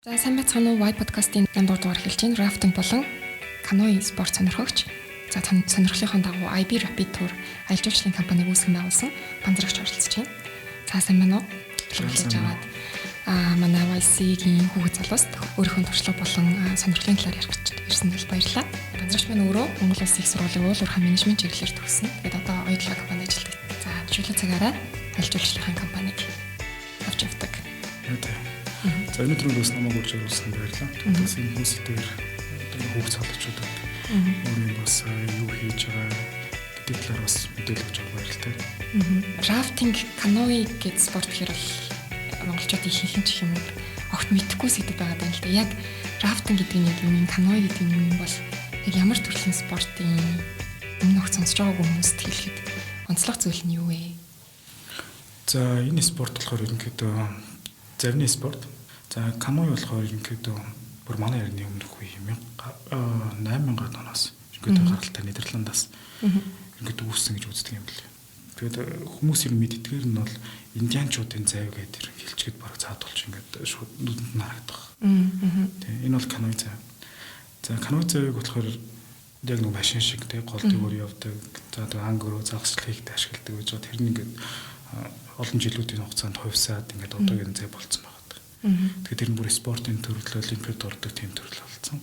За сайн байцгаана уу? White podcast-ийн 8 дугаар хэлж байна. Рафтинг болон каноэ спорт сонирхогч. За сонирхлынхон дагуу IB Rapid Tour аялал жуулчлалын компаниг үүсгэн байгуулсан панзрагч оролцож байна. За сайн байна уу? Хэлж аваад манай YC-ийн хүүхэд залуус өөрийнхөө туршлага болон сонирхлын талаар ярих гэж ирсэн бол баярлалаа. Панзрагч маань өөрөө Монгол Улсын их сургуулийн уулуурхай менежмент чиглэлээр төгссөн. Тэгээд одоо оюутлаг компанид ажилладаг. За чөлөө цагаараа аялал жуулчлалын компаниг авч явдаг. За өнөөдөр бас намайг урьж оруулсан баярлалаа. Тэгээс энэ хүмүүсээр хүүхд залуучуудад өөрөө бас юу хийж байгаа гэдэг талаар бас мэдээлэл өгч байгаа баяртай. Рафтинг, каноэ гэдэг спорт гэхээр бол монголчууд ихэнх ч юм уу огт мэдэхгүй сэдв байгаа юм л да. Яг рафтинг гэдэг нь юм, каноэ гэдэг нь бол яг ямар төрлийн спортын өмнө огт сонсож байгаагүй хүмүүст хэлэхэд онцлог зүйл нь юу вэ? За энэ спорт болохоор ерөнхийдөө завны спорт. За каноэ болохоор ерөнхийдөө бүр манай ярины өмнөх үе 8000 оноос ерөнхийдөө гаралтай Нидерландаас ерөнхийдөө үүссэн гэж үздэг юм билээ. Тэгээд хүмүүс юм мэддгээр нь бол индианчуудын зайв гэдэг хэлчихэд бараг заадуулж ингээд шууд нүдэнд нь харагдах. Тэгээ энэ бол каноэ зайв. За каноэ зайвыг болохоор яг нэг машин шиг тэг гол дээгүүр явдаг. За тэг ангөрөө загсал хийхдээ ашигладаг гэж бод тэр нь ингээд олон жилүүдийн хугацаанд хувьсаад ингээд одоогийн зай болцсон байна. Тэгэхээр тэр нь бүр спортын төрөл олимпиад ордог тийм төрөл болсон.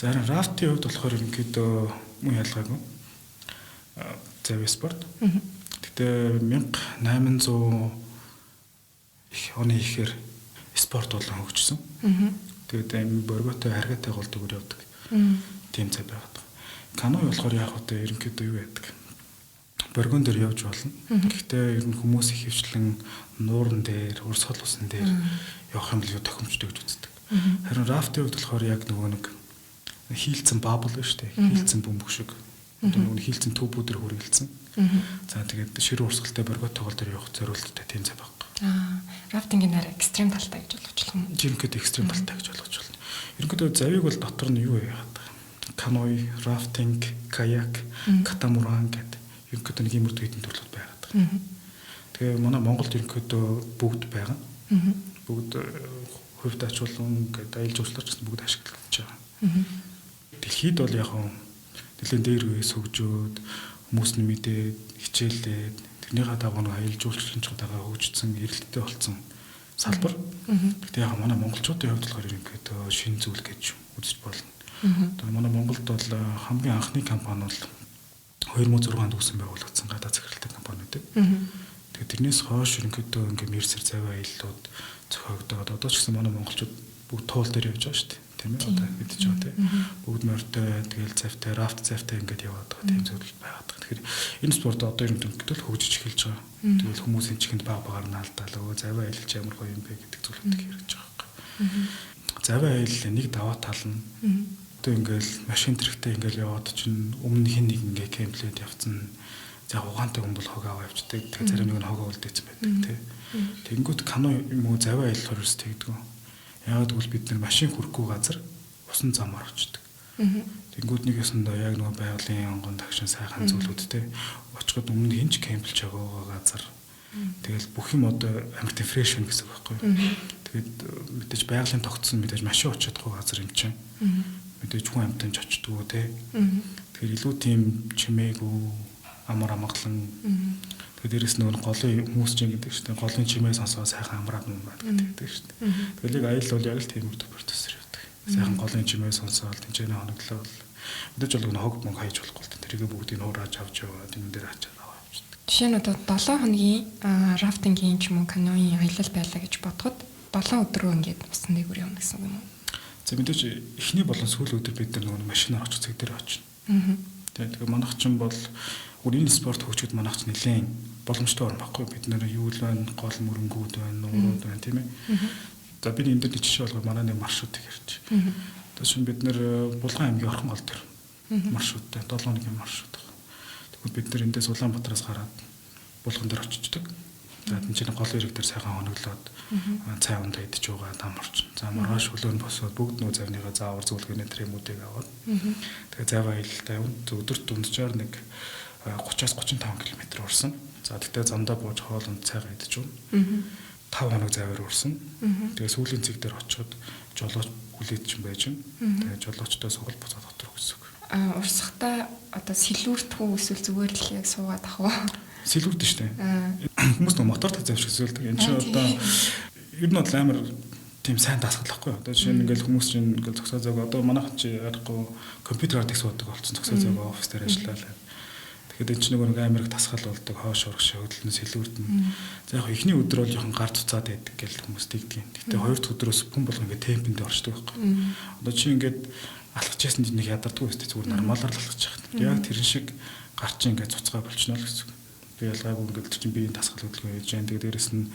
За рафтын хувьд болохоор ерөнхийдөө мөн ялгаагүй. Завь спорт. Гэтэ 1800 оны ихээр спорт болон хөгжсөн. Тэгээд энэ борготой харгатай гол дээгүүр явдаг. Тийм завь байгаад. Каноэ болохоор яг одоо ерөнхийдөө юу яадаг? Боргон дээр явж болно. Гэхдээ ер нь хүмүүс их хвчлэн нууран дээр, урсгал усан дээр явах юм л тохиомжтой гэж үздэг. Харин рафтын хувьд болохоор яг нөгөө нэг хийлцэн бабл байна шүү дээ. Хийлцэн бөмбөг шиг. Нөгөө хийлцэн төбүүдээр хүрээлцэн. За тэгээд шир урсгалтай боргоо тоглол дээр явах зорилттой тийм зав байна. Рафтингийн нэр экстрим талтай гэж болгож байна. Ерөнхийдөө экстрим талтай гэж болгож байна. Ерөнхийдөө завийг бол дотор нь юу яагаад? Каноэ, рафтинг, каяк, катамаран гэдэг ерөнхийдөө нэг юм төрлийн төрлүүд байгаад байгаа. Тэгээ манай Монголд ерөнхийдөө бүгд байгаа. Бүгд хувьд ачуулан гэдэг аялал жуулчлалч гэсэн бүгд ашиглаж байгаа. Дэлхийд бол яг нэлээд дээр үеэс хөгжөөд хүмүүс нь мэдээд хичээлээд тэрнийхээ дагуу нэг аялал жуулчлалчдаа хөгжсөн эрэлттэй болсон салбар. Гэхдээ яг манай монголчуудын хувьд болохоор ерөнхийдөө шин зүйл гэж үзэж болно. Одоо манай Монголд бол хамгийн анхны компани бол 2006 онд үүсгэн байгуулагдсан гадаад захиралтай компаниуд. Тэгээд тэрнээс хойш ерөнхийдөө ингээм мерсер завь аяллууд зохиогдоод одоо ч гэсэн манай монголчууд бүгд туул дээр явж байгаа шүү дээ. Тийм ээ одоо мэдчихэж байгаа тийм. Бүгд морьтой тэгэл завьтай, рафт завьтай ингээд яваад байгаа тийм зүйл байгаад байгаа. Тэгэхээр энэ спорт одоо ерөнхийдөө хөгжиж эхэлж байгаа. Тэгэл хүмүүсийн чихэнд баг-багаар нь алдаалаа. Завь аялалч ямар гоё юм бэ гэдэг зүйлүүдийг хэрэгж байгаа юм. Завь аялал нэг даваа тал нь ингээл машин тэрэгтэй ингээл яваад чинь өмнө хин нэг ингээ кемплээд явцсан. За угаантай хүн бол хог аваа явждаг. Тэгээ зарим нэг нь хогоо үлдээсэн байдаг тий. Тэнгүүт каноэ юм уу завь аяллахаар ерөөс тэгдэг. Яагаад гэвэл бид нар машин хүрэхгүй газар усан замаар очдог. Тэнгүүт нэг ясандаа яг нөгөө байгалийн онгон тагшин сайхан зүйлүүдтэй очиход өмнө хинч кемплж байгаа газар. Тэгэл бүх юм одоо амар тийм фрэш вэ гэсэн үг байхгүй. Тэгээд мэдээж байгалийн тогтсон мэдээж машин очиод байгаа газар юм чинь. Мэдээж хүн амьтанч очдгоо те. Тэгэхээр илүү тийм чимээгүй амар амгалан. Тэгээд дээрэс нөгөө голын хүмүүс чинь гэдэг чинь голын чимээ сонсоо сайхан амраад юм байна гэдэг шүү дээ. Тэгэл яг аялал бол яг л тийм үр процесс явдаг. Сайхан голын чимээ сонсоод тэнцэнэ хоноглоо бол мэдээж бол нөгөө хог мөнгө хайж болохгүй л тэрийг бүгдийг нуураж авч яваад энэ дээр ачаад аваа явчихдаг. Жишээ нь одоо 7 хоногийн рафтингийн ч юм уу каноэ аялал байлаа гэж бодоход 7 өдрөө ингээд усан дээгүүр явна гэсэн юм уу? За мэдээж эхний болон сүүлийн өдөр бид нар нөгөө машинаар очих цаг дээр очино. Тэгээ манайх чинь бол энэ спорт хөгжөхөд манайх чинь нэлээд боломжтой орн баггүй. Бид нэр юу л байна, гол мөрөнгүүд байна, нуурууд байна тийм ээ. За би энэ дээр жишээ болгоо манай нэг маршрутыг ярьж. Тэгээд чинь бид нэр Булган аймгийн Орхон гол дээр маршруттай 7 хоногийн маршрут. Тэгвэл бид нэр эндээс Улаанбаатараас гараад Булган дээр очичдаг. За тэнцэнэ гол ирэг дээр сайхан хоноглоод цай унд идэж байгаа дамарч. За маргааш хөлөнд босоод бүгд нөө завныгаа заавар зөвлөгөөний тремүүдийг аваад. Тэгээ зав аялалтай өдөрт дунджаар нэг 30-аас 35 км урсан. За тэгтээ замдаа бууж хоолнд цайгаа идэж байна. 5 хоног заваар урсан. Тэгээ сүүлийн цэг дээр очиод жолооч хүлээж чинь байж байна. Тэгээ жолоочтой сугал буцаад дотор гэсэн үг. Урсахтаа одоо сэлүүртхүү эсвэл зүгээр л яг суугаад ах уу? Сэлүүрдэн шүү дээ. Хүмүүс нэг мотортой завш хэсүүлдэг. Энд чинь одоо ер нь бол амар тийм сайн дасгалахгүй. Одоо жишээ нь ингээл хүмүүс чинь ингээл зогсоо зээг одоо манайхан чи ярихгүй компьютер ардыг суудаг болсон зогсоо зээг офис дээр ажиллаа. Тэгэхэд энэ чинь нэг амар их дасгал болдог хоош урагш хөдөлнө сэлүүрдэн. За яг ихний өдөр бол жоохон гар цуцаад байдаг гэж хүмүүс тэгдэг юм. Гэтэ хоёр дахь өдрөөс бүхэн болгоо ингээд темпэнд орчдөг байхгүй. Одоо чи ингээд алхажсэн чинь нэг ядардгүй өстэй зүгээр нормалаар л алхаж байгаа. Яг тэрэн шиг гар чи ингээд цуцгаа болчихно л гэсэн. Би ялгаагүй ингээд тэр чинь биеийн дасгал хөдөлгөөн хийж जैन. Тэгээ дээрэс нь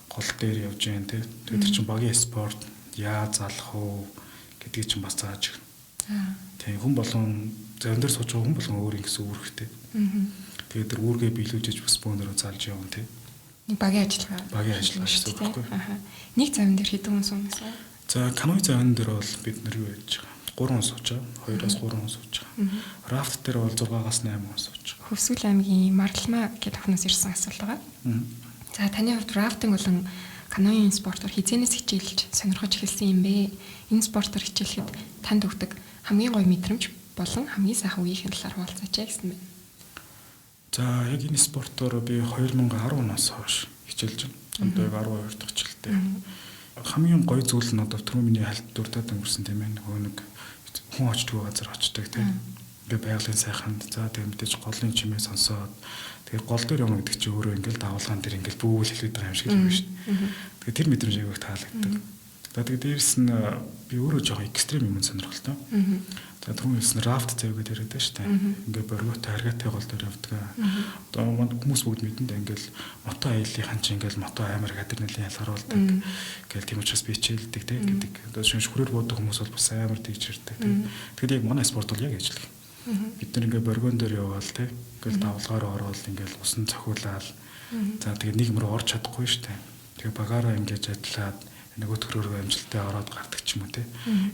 гол дээр явж जैन тий. Тэгээ тэр чинь багийн спорт яа залах уу гэдгийг чинь бас зааж өгнө. Тэгээ хүн болгон завин дээр сууж байгаа хүн болгон өөр ингэсэн үүрэгтэй. Тэгээд тэр үүргээ биелүүлж бас бөөнөрөө залж явна тий. Багийн ажиллагаа гэсэн үг байхгүй. Нэг завин дээр хэдэн хүн суунасан? За канои завин дээр бол бид нэр юу яаж байгаа? 3 хүн сууж байгаа. 2-3 хүн сууж байгаа. Рафт дээр бол 6-8 хүн сууж байгаа. Хөвсгөл аймгийн Марлмаа гэдэг охноос ирсэн асуулт байгаа. За таны хувьд рафтинг болон каноийн спортоор хизээнээс хичээлж сонирхож эхэлсэн юм бэ? Энэ спортоор хичээлэхэд танд өгдөг хамгийн гоё мэдрэмж болон хамгийн сайхан үеийн талаар хуваалцаач гэсэн байна. За яг энэ спортоор би 2010 оноос хойш хичээлж байна. Одоо 12 дахь жилдээ. Хамгийн гоё зүйл нь одоо түрүү миний хальт дуртад өнгөрсөн тийм ээ. Нэг хүн очдгоо газар очдог тийм. Ингээ байгалийн сайханд за тийм мэдээж голын чимээ сонсоод тэгээ гол дээр юм гэдэг чи өөрөө ингээл давалгаан дээр ингээл бүүл хэлээд байгаа юм шиг л юм шүү дээ. Тэгээ тэр мэдрэмж аяг таалагддаг. За тэгээ дээрс нь би өөрөө жоохон экстрим юм сонирхолтой. За түрүүн хэлсэн рафт зэвгээд яриад байна шүү дээ. Ингээ борготой харгатай гол дээр явдаг. Одоо хүмүүс бүгд мэдэндээ ингээл мото аяллахын чи ингээл мото амар адреналин ялгаруулдаг. Ингээл тийм учраас би хичээлдэг тийм гэдэг. Одоо шүншгүрээр буудаг хүмүүс бол бас амар тэгжирдэг тийм. Тэгэхээр яг манай спорт бол яг ажиллах. Бид нар ингээ боргон дээр яваал тийм. Ингээл давлгаар ороод ингээл усан цохиулаад. За тэгээ нийгэм рүү орж чадахгүй шүү дээ. Тэгээ багаараа ингээд ажиллаад нөгөө төрөөрөө амжилттай ороод гардаг ч юм уу те.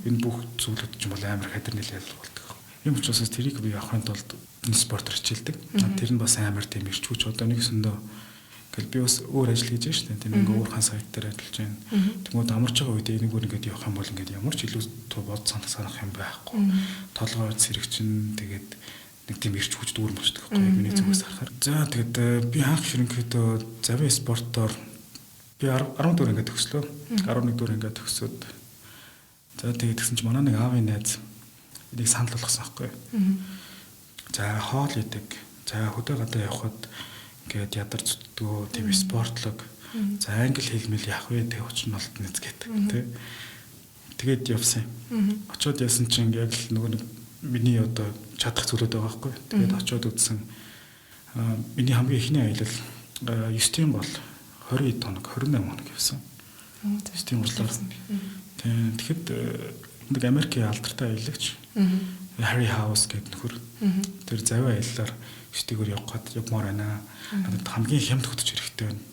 Энэ бүх зүйлүүд ч юм бол амар адреналин болдог. Ийм учраас тэрийг би авахын тулд энэ спортоор хичээлдэг. Тэр нь бас амар тийм ирчүүч одоо нэгсэндөө ингээл би бас өөр ажил хийж байна шүү дээ. Тийм ингээ уурхаан сайт дээр ажиллаж байна. Тэгмээд амарч байгаа үед энийг ингээд явах юм бол ингээд ямар ч илүү бод санах юм байхгүй. Толгой сэрэгчин тэгээд нэг тийм ирчүүч дүүрэн болчихдог байхгүй миний зүгээс харахаар. За тэгээд би анх ерөнхийдөө завын спортоор би 14 ингээд төгслөө. 11 дөрөв ингээд төгсөөд. За тэгээд тэгсэн чинь манай нэг аавын найз энийг санал болгосон байхгүй. За хоол идэг. За хөдөө гадаа явхад ингээд ядар зүтдгөө тийм спортлог. За англи хэлмэл явах вэ тэг очно болт нэз гэдэг тий. Тэгээд явсан. Очоод яасан чинь яг л нөгөө миний одоо чадах зүйлүүд байгаа байхгүй. Тэгээд очоод үзсэн. Миний хамгийн ихний аялал 9 бол 20 тоног 28 хоног явсан. Тийм болохоор. Тэгэхэд нэг Америкийн алдартай аялагч Harry House гэдэг нөхөр тэр завиа аяллаар 9-р явах гээд явмаар байна. Надад хамгийн хямд хөтөж хэрэгтэй байна.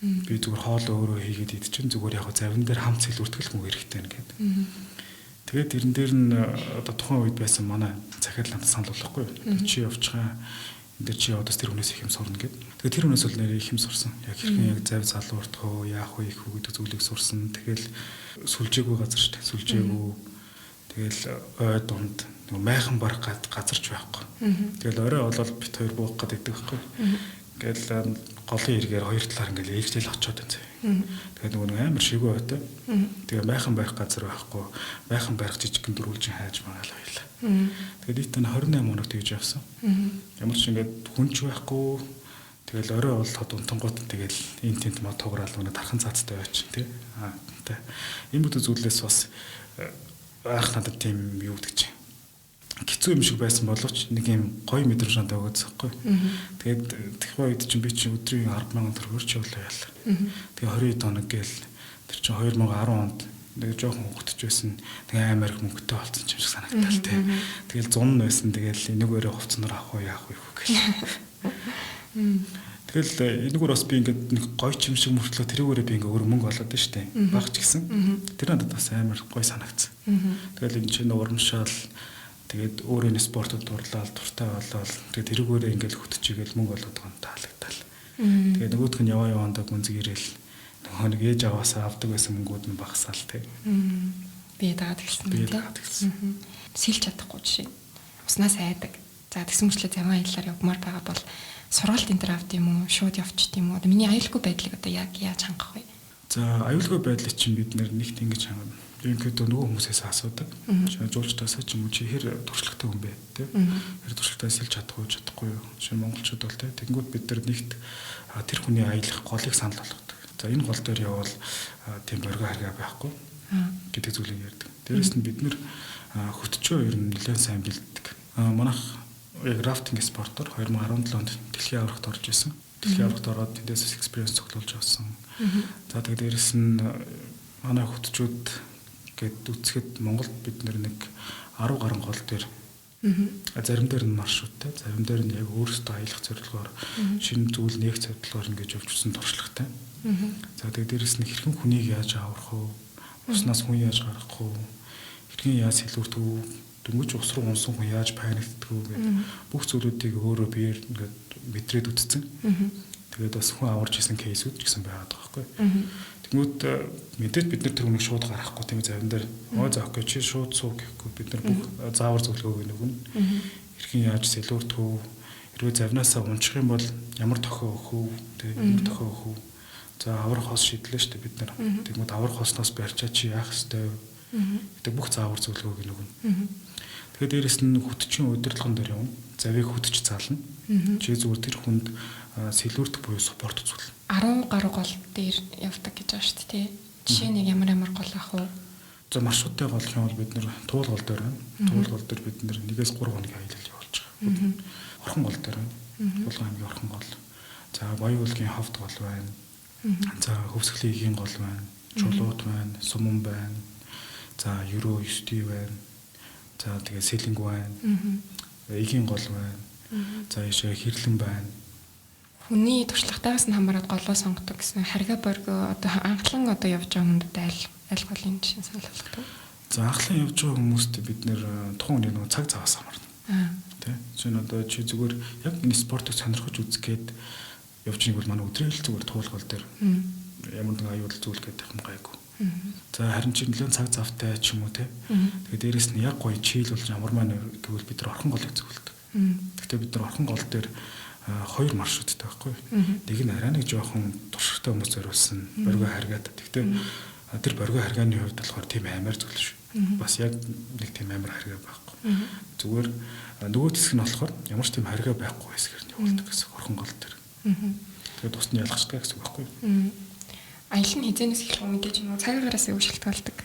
Би зүгээр хоол өөрөө хийгээд идчихэн зүгээр яг завин дээр хамт сэлүүртгэл мөнгө хэрэгтэй байна гэдэг. Тэгээд тэрэн дээр нь одоо тухайн үед байсан манай захирал надад санал болгохгүй. Чи явчихаа энэ чи яваад тэр хүнээс их юм сурна гэдэг. Тэгээд тэр хүнээс бол нэрээ их юм сурсан. Яг хэрхэн яг зав залуурдах уу, яах вэ, их үү гэдэг зүйлийг сурсан. Тэгэл сүлжээгүй газар шүү дээ. Сүлжээгүй. Тэгэл ой дунд нэг майхан барах газарч байхгүй. Тэгэл орой олол бит хоёр буух гэдэг байхгүй. Ингээл голын эргээр хоёр талаар ингээл ээлжлэл очоод байна. Тэгээд нөгөө амар шигүү байтай. Тэгээ майхан барих газар байхгүй. Майхан барих жижигхэн дөрвөлжин хайж магаалаа байлаа. Тэгээд ит нь 28 хоног тэгж явсан. Ямар ч ингээд хүнч байхгүй. Тэгэл орой бол тод унтангууд тэгэл энэ тент мод туграал нөгөө тархан цаацтай байчин тий. Тэ. Энэ бүдэ зүйлээс бас анх надад тийм юу гэдэг чинь хэцүү юм шиг байсан боловч нэг юм гоё мэдрэмж надад өгөөцөхгүй. Тэгээд тэгэх үед чинь би чинь өдрийн 10,000 төгрөг хөрч явлаа яа. Тэгээ 20 тоног гээл тэр чинь 2010 онд нэг жоохон хөвгтөж байсан. Тэгээ амар их мөнгөтэй болсон юм шиг санагдал тий. Тэгэл 100 байсан. Тэгэл энэгээрээ хувцснаар авах уу яах вэ гэх. Тэгэл энэгээр бас би ингээд нэг гоё юм шиг мөртлөө тэрүүгээрээ би ингээд өөр мөнгө олоод байна штэ. Баг ч гэсэн. Тэр надад бас амар гоё санагдсан. Тэгэл энэ чинь урамшаал тэгээд өөрөө спортод дурлал дуртай болол тэгээд тэрүүгээрээ ингээд хөтчихгээл мөнгө олоод байгаа нь таалагдал. Тэгээд нөгөөх нь яваа явандаа гүнзгийрэл нөгөө нэг ээж аваасаа авдаг байсан мөнгүүд нь багасаал те. Би дагаад хэлсэн. Би дагаад хэлсэн. Сэлж чадахгүй жишээ. Уснаас айдаг. За тэгсэн мөрчлөө заван аяллаар явмаар байгаа бол сургалт энэ төр авд юм уу? Шууд явчих тийм үү? Миний аюулгүй байдлыг одоо яг яаж хангах вэ? За аюулгүй байдлыг чинь бид нэгт ингэж хангана. Ерөнхийдөө нөгөө хүмүүсээс асуудаг. Жуулчдаас ч юм уу чи хэр туршлагатай хүн бэ те. Хэр туршлагатай сэлж чадахгүй юу? Жишээ монголчууд бол те. Тэнгүүд бид нар нэгт тэр хүний аялах голыг санал болгодог. За энэ гол дээр явбал тийм боргоо харгаа байхгүй гэдэг зүйлийг ярьдаг. Дээрээс нь бид нэр хөтчөө ер нь нэлээд сайн бэлддэг. Манайх яг рафтинг спортоор 2017 онд дэлхийн аврагт орж исэн. Дэлхийн аврагт ороод тэндээс experience цуглуулж авсан. За тэгээд дээрээс нь манай хөтчүүд гэд үцхэд Монголд бид нэг 10 гаруй гол дээр зарим дээр нь маршруттай, зарим дээр нь яг өөрсдөө аялах зорилгоор шинэ зүйл нэг зорилгоор ингэж явж ирсэн туршлагатай. За тэгээд дээрээс нь хэрхэн хүнийг яаж аврах вэ? Уснаас хүн яаж гаргах вэ? Хэрхэн яаж сэлүүрдэх вэ? Дөнгөж ус руу унсан хүн яаж паниктдаг вэ гэдэг бүх зүйлүүдийг өөрөө биеэр ингээд мэдрээд үтцэн. Тэгээд бас хүн аварж исэн кейсүүд ч гэсэн байгаад байгаа байхгүй. Тэгмүүд мэдээд бид нар тэр хүнийг шууд гаргахгүй тийм завин дээр за окей чи шууд суу гэхгүй бид нар бүх заавар зөвлөгөөг өгнө. Хэрхэн яаж сэлүүрдэх вэ? Хэрвээ завнаасаа унчих юм бол ямар тохио өгөх вэ? Тийм ямар тохио өгөх вэ? За аврах хос шийдлээ шүү дээ бид нар. Тэгмүүд аврах хосноос барьчаа чи яах ёстой вэ? Гэдэг бүх заавар зөвлөгөөг өгнө. Тэгээд дээрэс нь хөтчийн удирдлагын дээр явна. Завийг хөтч заална. Чи зүгээр тэр хүнд сэлүүрдэх буюу спорт үзүүлнэ. 10 гаруй гол дээр явдаг гэж байгаа шүү дээ. Жишээ нь ямар гол ах вэ? За маршруттай голох юм бол бид нэр туул гол дээр байна. Туул гол дээр бид нэр 1-3 хоногийн аялал явуулж байгаа. Орхон гол дээр байна. Булган аймгийн орхон гол. За Баян-Улгийн ховд гол байна. За Хөвсгөлийн игийн гол байна. Чулуут байна, Суман байна. За Ерөө 9 байна. За тэгээ Сэлэнг байна. Игийн гол байна. За яшаа Хэрлэн байна. Хүний туршлагатаас нь хамаарат голоо сонгодог гэсэн харьгаа боргоо одоо анхлан одоо явж байгаа хүмүүст аль голын жишээ санал болгодог. За анхлан явж байгаа хүмүүст бид нэр тухайн үеийн нэг цаг заваас хамаарна. Тэ. Жишээ нь одоо чи зүгээр яг энэ спортыг сонирхож үзэх гээд явж нэг бол манай өдрийн хэл зүгээр туулгал дээр ямар нэг аюул зүйл гэдэг юм гайгүй. За харин чи нэлээд цаг завтай ч юм уу те. Тэгээд дээрэс нь яг гоё чийл болж ямар маань гэвэл бид нар орхон голыг зөвлөдөг. Гэхдээ бид нар орхон гол дээр 2 маршруттай байхгүй. Нэг нь арай нэг жоохон туршлагатай хүмүүс зориулсан боргоо харгаад. Гэхдээ тэр боргоо харгааны хувьд болохоор тийм амар зүйл шүү. Бас яг нэг тийм амар харгаа байхгүй. Зүгээр нөгөө хэсэг нь болохоор ямар ч тийм харгаа байхгүй хэсгээр нь явуулдаг гэсэн орхон гол дээр. Тэгээд ус нь ялгчдаг гэсэн үг байхгүй. Аялал нь хизэнээс эхлэх үү мэдээж юм уу? Цагаагаараас юу шалтгаалдаг?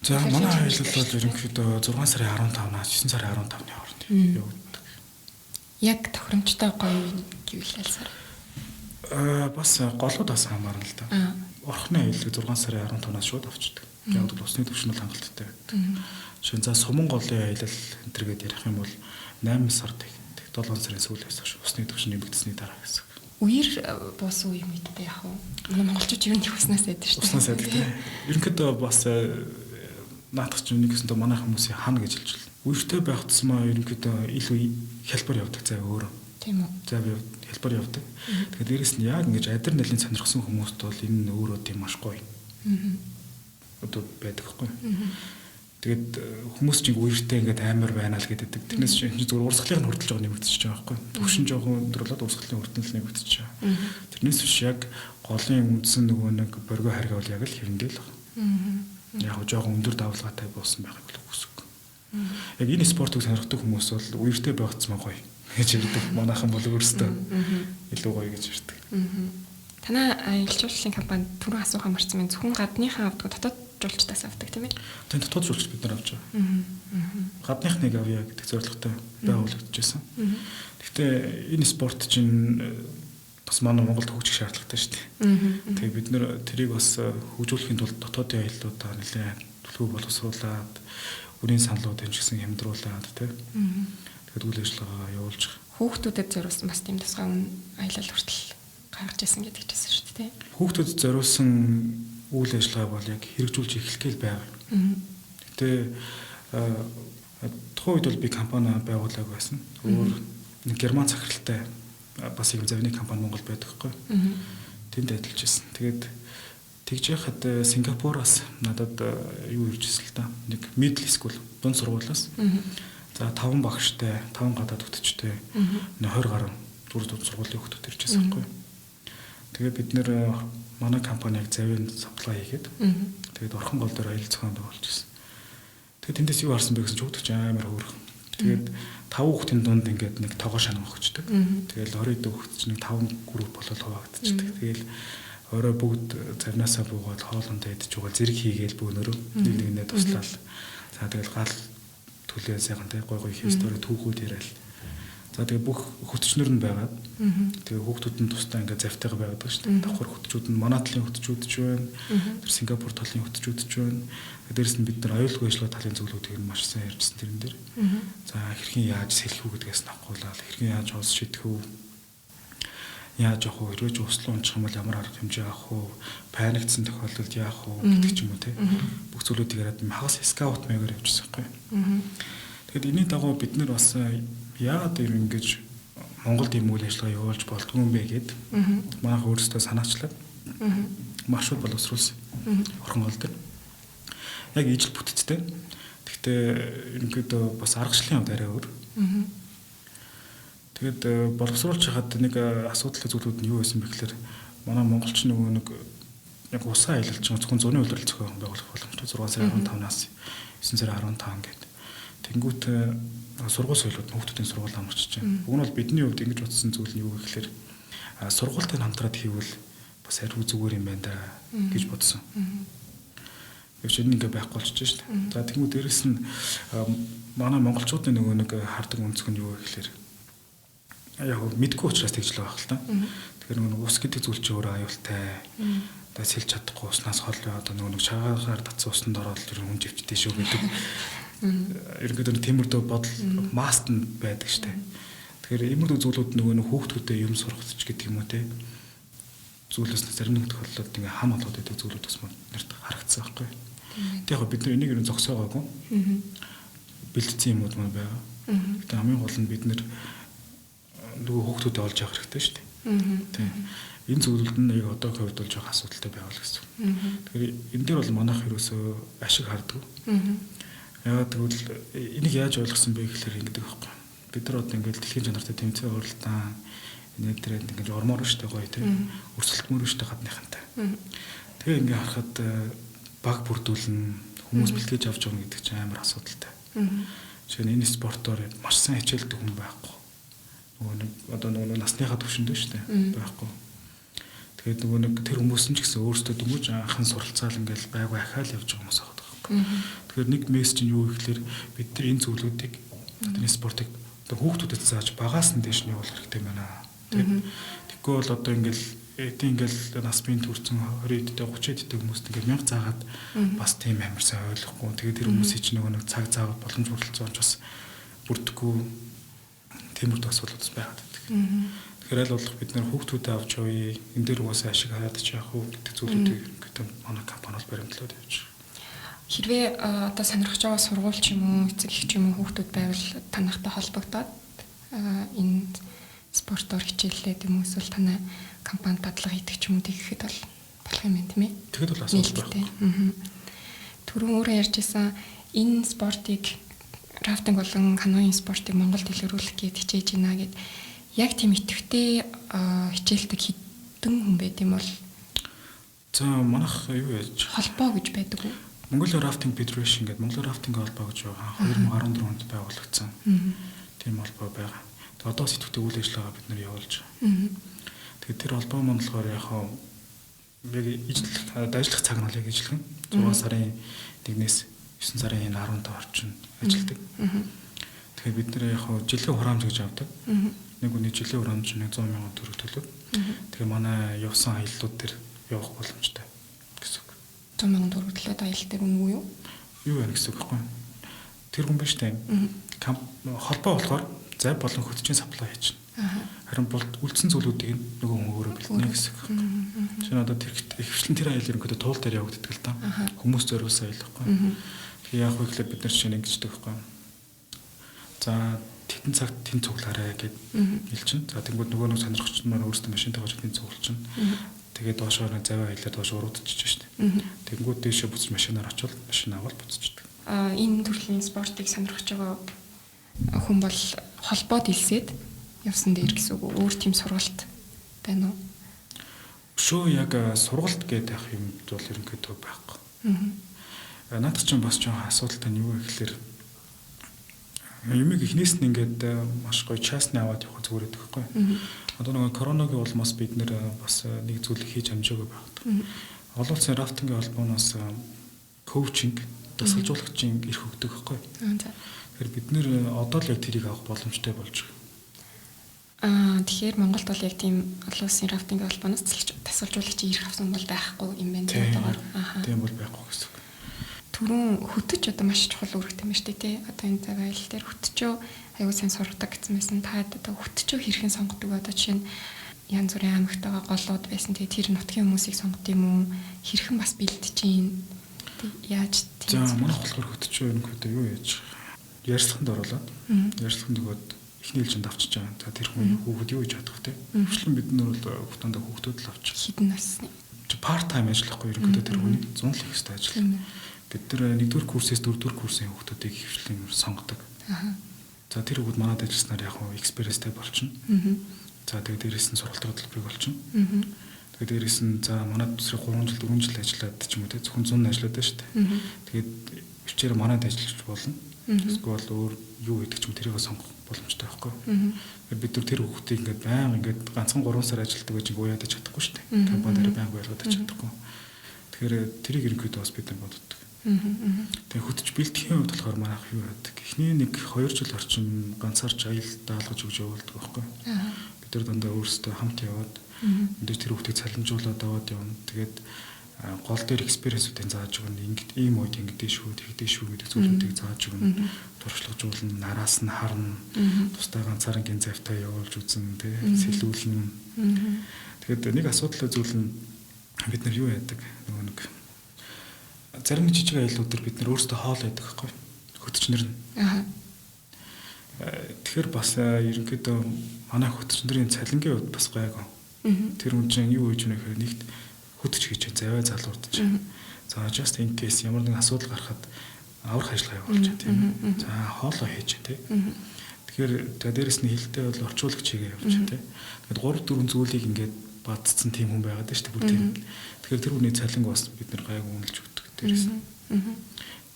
За манай аялал бол ерөнхийдөө 6 сарын 15-наас 9 сарын 15-ны хооронд явагддаг. Яг тохиромжтой гоё гэвэл алсаар. Бас голуудаас хамаарна л да. Орхны аяллыг 6 сарын 15-наас шууд авчдаг. Яг бол усны түвшин бол хангалттай байдаг. Жишээ нь Суман голын аялал энэ төр гэдээ ярих юм бол 8 сард ихтэй 7 сарын сүүлээс хойш усны түвшин нэмэгдсэний дараа гэсэн. Үер буусан үе мэдтэй яах вэ? Монголчууд ер нь уснаас айдаг шүү дээ. Уснаас айдаг тийм. Ерөнхийдөө бас наадах чинь нэг гэсэндээ манай хүмүүсийн хана гэж хэлж байна. Үертэй байх тусмаа ерөнхийдөө ил үе хялбар явдаг цаа өөрөө. Тийм үү. За би хялбар явдаг. Тэгэхээр дээрэс нь яг ингэж адар нэлийн сонирхсан хүмүүст бол энэ өөрөө тийм маш гоё. Одоо байдаг хгүй. Тэгээд хүмүүс чинь үертэй ингээд амар байна л гэдэг. Тэрнээс чинь зүгээр урсгалын хүртэл жоо нэмэгдчихэж байгаа байхгүй. Төвшин жоохон өндөрлөд урсгалын хүртэл нэмэгдчихэж байгаа. Тэрнээс биш яг голын үндсэн нөгөө нэг боргоо харгаа бол яг л хэвэндэл байна. Яг жоохон өндөр давлгаатай буусан байгааг л үгүйсэг. Яг энэ спортыг сонирхдаг хүмүүс бол үертэй байцсан гоё гэж ярьдаг. Манайхан бол өөрсдөө илүү гоё гэж ярьдаг. Танай аялал жуулчлалын компани түрүү асуух амарсан байна. Зөвхөн гадныхаа авдаг дотоод жуулчдаас авдаг тийм ээ. Тэгээд дотоод жуулчд бид нар авч байгаа. Гадныхныг авъя гэдэг зорилготой байгуулагдчихсан. Гэхдээ энэ спорт чинь бас манай Монголд хөгжих шаардлагатай шүү дээ. Тэгээд бид нэр тэрийг бас хөгжүүлэхийн тулд дотоодын аяллуудаа нэлээд төлөв боловсруулад өрийн саналуудын ч гэсэн хямдруулад тэгээд үйл ажиллагаа явуулж байгаа. Хүүхдүүдэд зориулсан бас тийм тусгай аялал хүртэл гаргаж ирсэн гэдэг чийсэн шүү дээ. Хүүхдүүдэд зориулсан үйл ажиллагаа бол яг хэрэгжүүлж эхлэхгээл байгаа. Гэтэ тухайн үед бол би компани байгуулаг байсан. Өөр нэг герман захиралтай бас юм завны компани Монгол байдаг хгүй. Тэнд ажиллаж байсан. Тэгээд Тэгж яхад Сингапураас надад юу ирж ирсэн л та. Нэг middle school дунд сургуулиас. За 5 багштай, 5 гадаад хөтөчтэй 20 гаруй дүр дунд сургуулийн хөтөд ирж ирсэн байхгүй. Тэгээд бид нэр манай компаниг завын савлгаа хийгээд тэгээд орхон гол дээр аялал зохион байгуулж ирсэн. Тэгээд тэндээс юу харсан бэ гэсэн чинь үүдч амар хөөрхөн. Тэгээд 5 хүүхдийн дунд ингээд нэг тогоо шанан өгчдөг. Тэгээд 20 дэх хүүхд чинь 5 групп болоод хуваагдчихдаг. Тэгээд орой бүгд завнаасаа буугаад хоолондоо идэж угаал зэрэг хийгээл бөөнөрөө нэг нэгэ туслал. За тэгэл гал төлөө сайхан тэ гой хийстори түүхүүд яриад. За тэгээ бүх хөтчнөр нь байгаад тэгээ хүүхдүүд нь тусдаа ингээ завтайгаа байгаад байгаа шүү дээ. Давхар хөтчүүд нь манай талын хөтчүүд ч байна. Тэр Сингапур талын хөтчүүд ч байна. Дээрээс нь бид нар аюулгүй ажиллагаа талын зөвлөгөөдийг нь маш сайн ярьжсэн тэрэн дээр. За хэрхэн яаж сэлэх үү гэдгээс нь авахгүйла хэрхэн яаж уус шийдэх үү. Яаж явах вэ? Хэрвээ услан унчих юм бол ямар арга хэмжээ авах вэ? Паниктсан тохиолдолд яах вэ гэдэг ч юм уу те. Бүх зүйлүүдийг яриад хагас скаут маягаар явуулчихсан байхгүй. Тэгэд энэний дагуу бид нар бас яагаад ингэж Монголд ийм үйл ажиллагаа явуулж болдгүй юм бэ гэд манайх өөрсдөө санаачлаад маршрут боловсруулсан. Орхон гол дээр. Яг ижил бүтцтэй. Гэхдээ ерөнхийдөө бас аргачлалын хувьд арай өөр. Тэгээд боловсруулж хахад нэг асуудалтай зүйлүүд нь юу байсан бэ гэхээр манай монголч нөгөө нэг яг усаа аялалч зөвхөн зуны үйлрэл зохион байгуулах боломжтой 6 сарын 15-наас 9 сарын 15 гэдэг. Тэнгүүт сургууль соёлууд хүүхдүүдийн сургууль амарчж байна. Уг нь бол бидний хувьд ингэж утсан зүйл нь юу вэ гэхээр сургуультай хамтраад хийвэл бас хариу зүгээр юм байна да гэж бодсон. Өвчнө ингээ байхгүй болчихж шүү дээ. За тэнгүүт дээрэс нь манай монголчуудын нөгөө нэг хардаг өнцг нь юу вэ гэхээр яг мэдгүй учраас тэгж л байх л та. Тэгэхээр нөгөө ус гэдэг зүйл чинь өөрөө аюултай. Одоо сэлж чадахгүй уснаас хол одоо нөгөө шагаагаар татсан усанд ороод ер нь хүн живчтэй шүү гэдэг. Ерөнхийдөө тиймэрдүү бодол маст нь байдаг штэ. Тэгэхээр иймэрдүү зүйлүүд нөгөө нэг хүүхдүүдэд юм сургацч гэдэг юм уу те. Зүйлээс зарим нэг тохиолдолд ингээ хам болоод байдаг зүйлүүд бас нэрт харагдсан байхгүй. Тэг яг бид нар энийг ер нь зогсоогоогүй. Бэлдсэн юмуд маань байгаа. Гэтэ хамгийн гол нь бид нар нөгөө хүүхдүүдэд олж явах хэрэгтэй шүү дээ. Тийм. Энэ зүйлүүд нь яг одоогийн хувьд бол жоох асуудалтай байвал гэсэн. Тэгэхээр энэ дээр бол манайх ерөөсөө ашиг харддаг. Яагаад гэвэл энийг яаж ойлгосон бэ гэхээр ингэдэг байхгүй. Бид нар одоо ингээд дэлхийн чанартай тэмцээн уралдаан энэ тренд ингээд ормоор штэ гоё тийм. Өрсөлдмөр штэ гадныхантай. Тэгээ ингээд харахад баг бүрдүүлнэ хүмүүс бэлтгэж авч явна гэдэг чинь амар асуудалтай. Жишээ нь энэ спортоор маш сайн хичээлдэг хүн байхгүй. Одоо нөгөө насныхаа төвшөндөө шүү дээ байхгүй. Тэгээд нөгөө нэг тэр хүмүүс нь ч гэсэн өөрсдөө дөнгөж анхан суралцаал ингээл байгуу ахаал явж байгаа хүмүүс байгаа байхгүй. Тэгэхээр нэг мессеж нь юу гэхээр бид нар энэ зүйлүүдийг энэ спортыг хүүхдүүдэд зааж багаас нь дэш нь явуулах хэрэгтэй байна. Тэгэхгүй бол одоо ингээл нас бие төрсэн 20 эдтэй 30 эдтэй хүмүүст ингээл 1000 заагаад бас тийм амар сайн ойлгохгүй. Тэгээд тэр хүмүүсийн чинь нөгөө нэг цаг заагаад боломж бүрэлдэхүүн бас бүрдэхгүй тиймэрхүү асуудлууд байгаад байдаг. Тэгэхээр аль болох бид нэр хүүхдүүдэд авч явъя. Энэ дээр угаасаа ашиг хараад ч яах вэ гэдэг зүйлүүдийг гэдэг манай компани бол баримтлаад явж байгаа. Хэрвээ одоо сонирхож байгаа сургууль ч юм уу, эцэг эх ч юм уу хүүхдүүд байвал танахтай холбогдоод энэ спортоор хичээллээд юм эсвэл танай компани дадлага хийдэг ч юм уу тэгэхэд бол болох юм байна тийм ээ. Тэгэхэд бол асуудал байхгүй. Түрүүн өөрөө ярьжсэн энэ спортыг рафтинг болон каноийн спортыг Монголд илрүүлэх гээд хичээж байна гэд яг тийм идэвхтэй хичээлдэг хэдэн хүн байд юм бол за манайх юу яаж холбоо гэж байдаг уу? Mongolia Rafting Federation гэдэг Mongolia Rafting холбоо гэж байгаа 2014 онд байгуулагдсан. Тийм холбоо байгаа. Тэгээд одоо сэтгүүтэй үйл ажиллагаа бид нэр явуулж байгаа. Тэгээд тэр холбоо маань болохоор яг ажиллах цаг нь яг ижилхэн 6 сарын 1-ээс 9 сарын 15 орчим ажилладаг. Тэгэхээр бид нэр яг жилийн хураамж гэж авдаг. Нэг үний жилийн хураамж 100 сая төгрөг төлөв. Тэгэхээр манай явсан аяллууд дээр явах боломжтой гэсэн үг. 100 сая төгрөг төлөөд аялал дээр үнэ үү юу? Юу вэ гэсэн үг байхгүй. Тэр хүн биш тайм. Холбоо болохоор зай болон хөтчийн саплай хийж байна. Харин үлдсэн зүйлүүдийг нөгөө хүн өөрөө бэлтнэ гэсэн үг. Жишээ нь одоо тэр ихвчлэн тэр аялал ерөнхийдөө туул дээр явагддаг л та. Хүмүүс зориулсан аялал байхгүй. Тэгээ яг үеглээ бид нар чинь ингэждэг байхгүй. За тэтэн цагт тэн цуглаарай гэд хэлчихэн. За тэгвэл нөгөө нэг сонирхогч маань өөрсдөө машинтай гож тэн цуглуулчихна. Тэгээд доошоо нэг завиа хэлээд доош уруудчихж штэ. Тэнгүүд дэшээ буцаж машинаар очивол машин аваад буцчихдаг. Энэ төрлийн спортыг сонирхож байгаа хүн бол холбоод илсээд явсан дээр гэсэн үг. Өөр тийм сургалт байна уу? Өшөө яг сургалт гэдэг юм бол ерөнхийдөө байхгүй. Надад ч бас жоохон асуудалтай нь юу вэ гэхээр юмыг эхнээс нь ингээд маш гоё частны аваад явах зүгээр байдаг байхгүй. Одоо нэг коронагийн улмаас бид нэр бас нэг зүйл хийж амжаагүй байна. Олон улсын рафтингийн холбооноос коучинг, дасгалжуулагчийн ирэх өгдөг байхгүй. Тэгэхээр бид нэр одоо л яг тэрийг авах боломжтой болж байгаа. Тэгэхээр Монголд бол яг тийм олон улсын рафтингийн холбооноос дасгалжуулагчийн ирэх авсан бол байхгүй юм байна гэдэг. Тийм бол байхгүй гэсэн. Түрүүн хөтөч одоо маш чухал үүрэгтэй юм шүү дээ тий. Одоо энэ завайл дээр хөтөчөө аюул сайн сурдаг гэсэн мэсэн та одоо хөтөчөө хэрхэн сонгодог одоо жишээ нь янз бүрийн аймагт байгаа голууд байсан тий тэр нутгийн хүмүүсийг сонгод юм уу хэрхэн бас бэлдэж чинь яаж тий. За манайх болохоор хөтөчөө ерөнхийдөө юу яаж ярьслаханд оруулаад ярьслаханд өгөөд эхний ээлжинд авчиж байгаа. За тэр хүн хүүхэд юу хийж чадах вэ? Хөрчлөн бид нар бол хүүхдүүдэд хүүхдүүд л авчих. Хідэн насны. Part time ажиллахгүй ерөнхийдөө тэр хүний 100 л их хэвээр ажил. Бид нар 1-р курсээс 4-р курсын хүүхдүүдийг хөвчлэн сонгодог. За тэр хүүхд манад ажилласнаар яг хөө экспириенстэй болчихно. За тэгээд дээрээс нь сургалт хөтөлбөрийг болчихно. Тэгээд дээрээс нь за манад төсрийн 3 жил 4 жил ажиллаад ч юм уу те зөвхөн 100 ажиллаад байна шүү дээ. Тэгээд өвчээр манад ажиллаж болно. Эсвэл өөр юу гэдэг ч юм тэрийг сонгох боломжтой байхгүй. Тэгээд бид нар тэр хүүхдийг ингээд байнга ингээд ганцхан 3 сар ажилладаг гэж уяад чадахгүй шүү дээ. Компани дээр байнга байлгаад чадахгүй. Тэгэхээр тэрийг ерөнхийдөө бас бид нар боддог. Тэгээ хөтөч бэлтгэхийн хувьд болохоор манайх юу яадаг. Эхний нэг 2 жил орчим ганцаарч аялал даалгаж өгж явуулдаг байхгүй. Бид нар дандаа өөрсдөө хамт яваад мэдээж тэр хүүхдийг цалинжуулаад аваад явна. Тэгээд гол дээр экспириенсүүдийн зааж өгнө. Ингээд ийм үед ингэдэж шүү, тэгдэж шүү гэдэг зүйлүүдийг зааж өгнө. Туршлагажуулна, нараас нь харна. Тусдаа ганцаараа гин завтаа явуулж үзэн тэ сэлүүлнэ. Тэгээд нэг асуудалтай зүйл нь бид нар юу яадаг. Нөгөө нэг зарим жижиг аяллуудаар бид нар өөрсдөө хоол яадаг байхгүй хөтчнэр нь. Тэгэхээр бас ерөнхийдөө манай хөтчнэрийн цалингийн хувьд бас гайгүй. Тэр хүн чинь юу хийж өгнө гэхээр нэгт хөтч хийж заваа залуурдаж. За just in case ямар нэгэн асуудал гарахад аврах ажиллагаа явуулж тийм. За хоолоо хийж тийм. Тэгэхээр дээрээс нь хилтэй бол орчуулагч хийгээ явуулж тийм. Тэгээд 3-4 зүйлийг ингээд бадцсан тийм хүн байгаад байна шүү дээ бүгд тийм. Тэгэхээр тэр хүний цалинг бас бид нар гайгүй үнэлж өгдөг.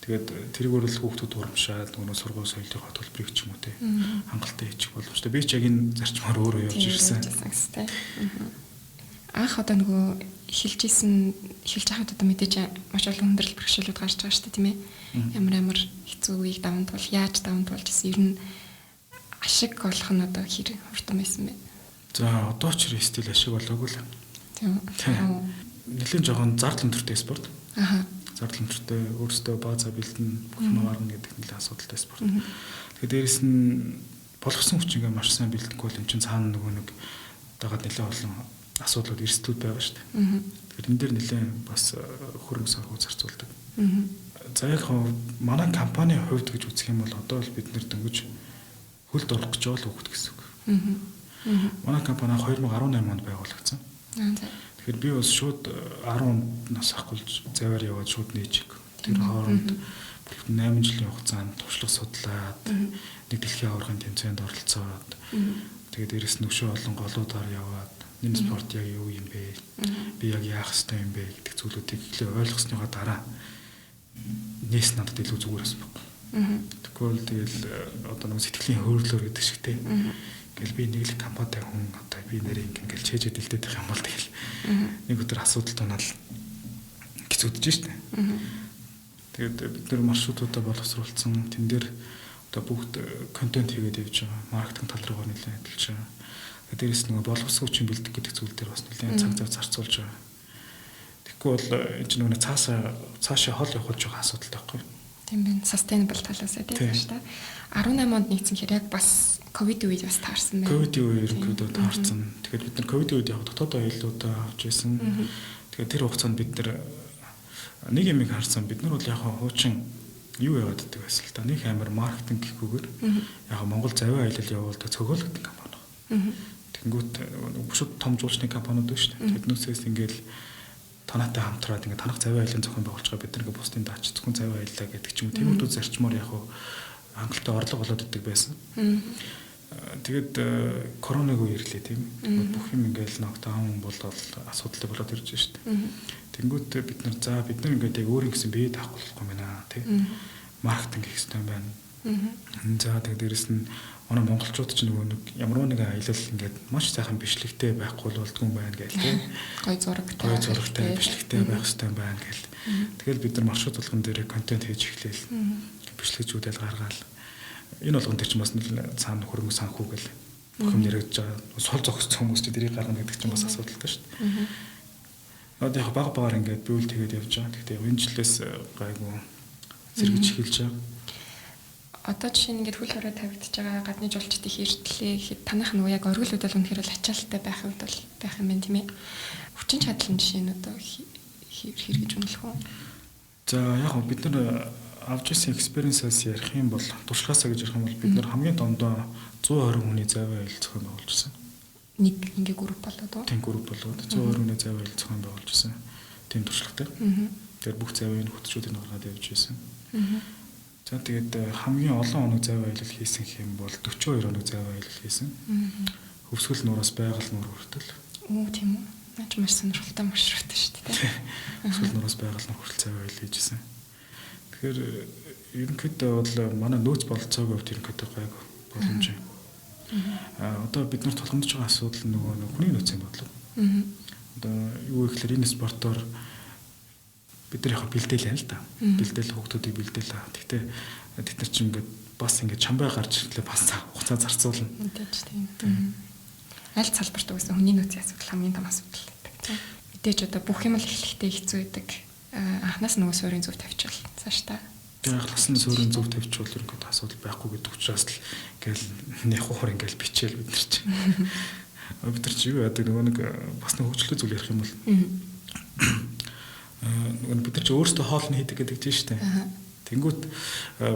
Тэгээд тэрийг өөрөлд хүүхдүүд урамшаад нөгөө сургууль соёлынхаа төлбөрийг ч юм уу те хангалттай хийчих боломжтой. Би ч яг энэ зарчмаар өөрөө явж ирсэн. Анх одоо нөгөө эхэлж байхад одоо мэдээж маш олон хүндрэл бэрхшээлүүд гарч байгаа шүү дээ тийм ээ. Ямар хэцүү үеийг даван тул яаж даван тулж ирсэн ер нь ашиг олох нь одоо хэрэг хурдан байсан бэ? За одоо ч стил ашиг болоогүй л. Тийм. Нэлээд жоохон зардал өндөртэй спорт. Зардал өндөртэй өөрөөсөө бааза бэлдэн бүх юм гарна гэдэг нэлээд асуудалтай спорт. Тэгээд дээрэс нь болгосон хүчингээ маш сайн бэлдэхгүй бол эн чинь цаана нөгөө нэг дагаад нэлээд олон асуудлууд эрсдлүүд байгаа шүү дээ. Тэгэхээр энэ дээр нэлээд бас хөрөнгө санхүү зарцуулдаг. За яг манай компани хувьд гэж үзэх юм бол одоо л бид нэр дөнгөж хөлд орох гэж байгаа л хүүхэд гэсэн үг. Манай компани 2018 онд байгуулагдсан. Тэгэхээр би бас шууд 10 нас ахгүйж заваар яваад шууд нээжиг. Тэр хооронд 8 жилийн хугацаанд туршлага судлаад нэг дэлхийн аваргын тэмцээнд оролцоод тэгээд дээрэс нь өшөө олон голуудаар яваад энэ спорт яг юу юм бэ? Би яг яах ёстой юм бэ гэдэг зүйлүүдийг эхлээ ойлгосныхоо дараа нээс надад илүү зүгээр байсан байна. Тэгвэл тэгэл одоо нэг сэтгэлийн хөөрлөөр гэдэг шиг те. Ингээл би нэг л компанитай хүн одоо би нэрээ ингээл чэжэд илдээд байх юм бол тэгэл нэг өдөр асуудал тунаал хэцүүдэж штэ. Тэгээд бид нэр маршрутуудаа боловсруулсан. Тэн дээр одоо бүгд контент хийгээд явж байгаа. Маркетинг тал руугаа нэлээд ажиллаж байгаа. Тэгээд дээрээс нөгөө боловсруулагчийн бэлдэх гэдэг зүйл дээр бас нэлээд цаг зав зарцуулж байгаа. Тэгэхгүй бол энэ чинь нөгөө цаашаа хол явах жоохон асуудалтай байхгүй. Тийм байна. Sustainable талаас тийм шүү дээ. 18 онд нэгдсэн хэрэг бас ковид үед бас таарсан байна. Ковид үед ерөнхийдөө таарсан. Тэгэхээр бид нар ковид үед яг дотоод аяллуудаа авч байсан. Тэгэхээр тэр хугацаанд бид нар нэг юм харсан. Бид нар бол яг хуучин юу яваад байдаг байсан л да. Нэг амар маркетинг гэхгүйгээр яг Монгол завиа аялал явуулдаг цогцолгодог компани. Тэнгүүт шууд том жуулчны компаниуд байна шүү дээ. Тэднээсээс ингээл танаатай хамтраад ингээд танах завин аялын зохион байгуулж байгаа бид нэг бусдын даач зөвхөн завин аяллаа гэдэг ч юм уу тиймэрхүү зарчмаар яг хангалттай орлого болоод идэг байсан. Тэгээд коронавиг үе ирлээ тийм. Бүх юм ингээл нокдаун болоод асуудал болоод ирж байна шүү дээ. Тэнгүүт бид нар ингээд яг өөр ингэсэн бие даахгүй болохгүй байна тийм. Маркетинг хийх хэрэгтэй байна. За тэгээд дээрэс нь манай монголчууд ч нөгөө нэг ямар нэгэн аялал ингээд маш сайхан бичлэгтэй байхгүй болдгүй юм байна гэл тийм. Гой зурагтай бичлэгтэй байх хэрэгтэй байна гэл. Тэгэл бид нар маршрут болгон дээр контент хийж эхлээл. Бичлэгчүүдэл гаргаал. Энэ болгон дээр ч бас цаана хөрөнгө санхүү гэл бүх юм яригдж байгаа. Сул зогссон хүмүүс ч дэрийг гаргана гэдэг чинь бас асуудалтай шүү дээ. Одоо яг баг ингээд бивэл тэгээд явж байгаа. Гэхдээ энэ жилээс гайгүй зэрэгж эхэлж байгаа. Одоо жишээ нь ингээд хөл хорой тавигдж байгаа гадны жуулчдын эртлээ гэхэд танах нөгөө яг оргил үдэл үнэхээр л ачаалттай байх үед бол байх юм байна тийм ээ. Хүчин чадлын жишээ нь одоо хэрэгж үнэлэх үү? За яг бид нар авч ирсэн experience-аас ярих юм бол туршлагаасаа гэж ярих юм бол бид нар хамгийн дондоо 120 хүний завин аялал зохион байгуулж ирсэн. Нэг ингээ групп болоод уу? Тийм групп болоод 120 хүний завин аялал зохион байгуулж ирсэн. Тийм туршлагатай. Тэр бүх завийн хөтөлбөрүүдийг гаргаад явж ирсэн. За тэгээд хамгийн олон хоног завин аялал хийсэн хэм бол 42 хоног завин аялал хийсэн. Хөвсгөл нураас байгаль нуур хүртэл. Оо тийм үү. Наач маш сонирхолтой маршрут шүү дээ. Хөвсгөл нураас байгаль нуур хүртэл завин аялал хийжсэн. Тэгэхээр ерөнхийдөө бол манай нөөц бололцоог хувьд ерөнхийдөө гайгүй боломж юм. Одоо бид нар тулгамдж байгаа асуудал нөгөө хүний нөөцийн бодлого. Одоо юу гэхээр энэ спортоор бид нар яг бэлдээл яана л да. Бэлдээл хүүхдүүдийг бэлдээл. Гэхдээ тэд нар чинь ингээд бас ингээд чамбай гарч ирлээ бас хугацаа зарцуулна. Мэдээж тийм. Аль салбарт үсэн хүний нөөцийн асуудал хамгийн том асуудал гэдэг тийм. Мэдээж одоо бүх юм л эхлэхдээ хэцүү байдаг. Анхнаас нөгөө суурийн зөв тавьчихвал цааш та. Тэгээ анхнаас нь суурийн зөв тавьчихвал ерөнхийдөө асуудал байхгүй гэдэг учраас л ингээл нэхухор ингээл бичээл бид нар чинь. Бид нар чи юу яадаг нөгөө нэг бас нэг хөгжлөө зүйл ярих юм бол бид нар чи өөрсдөө хоолны хийдэг гэдэг чинь шүү дээ. Тэнгүүт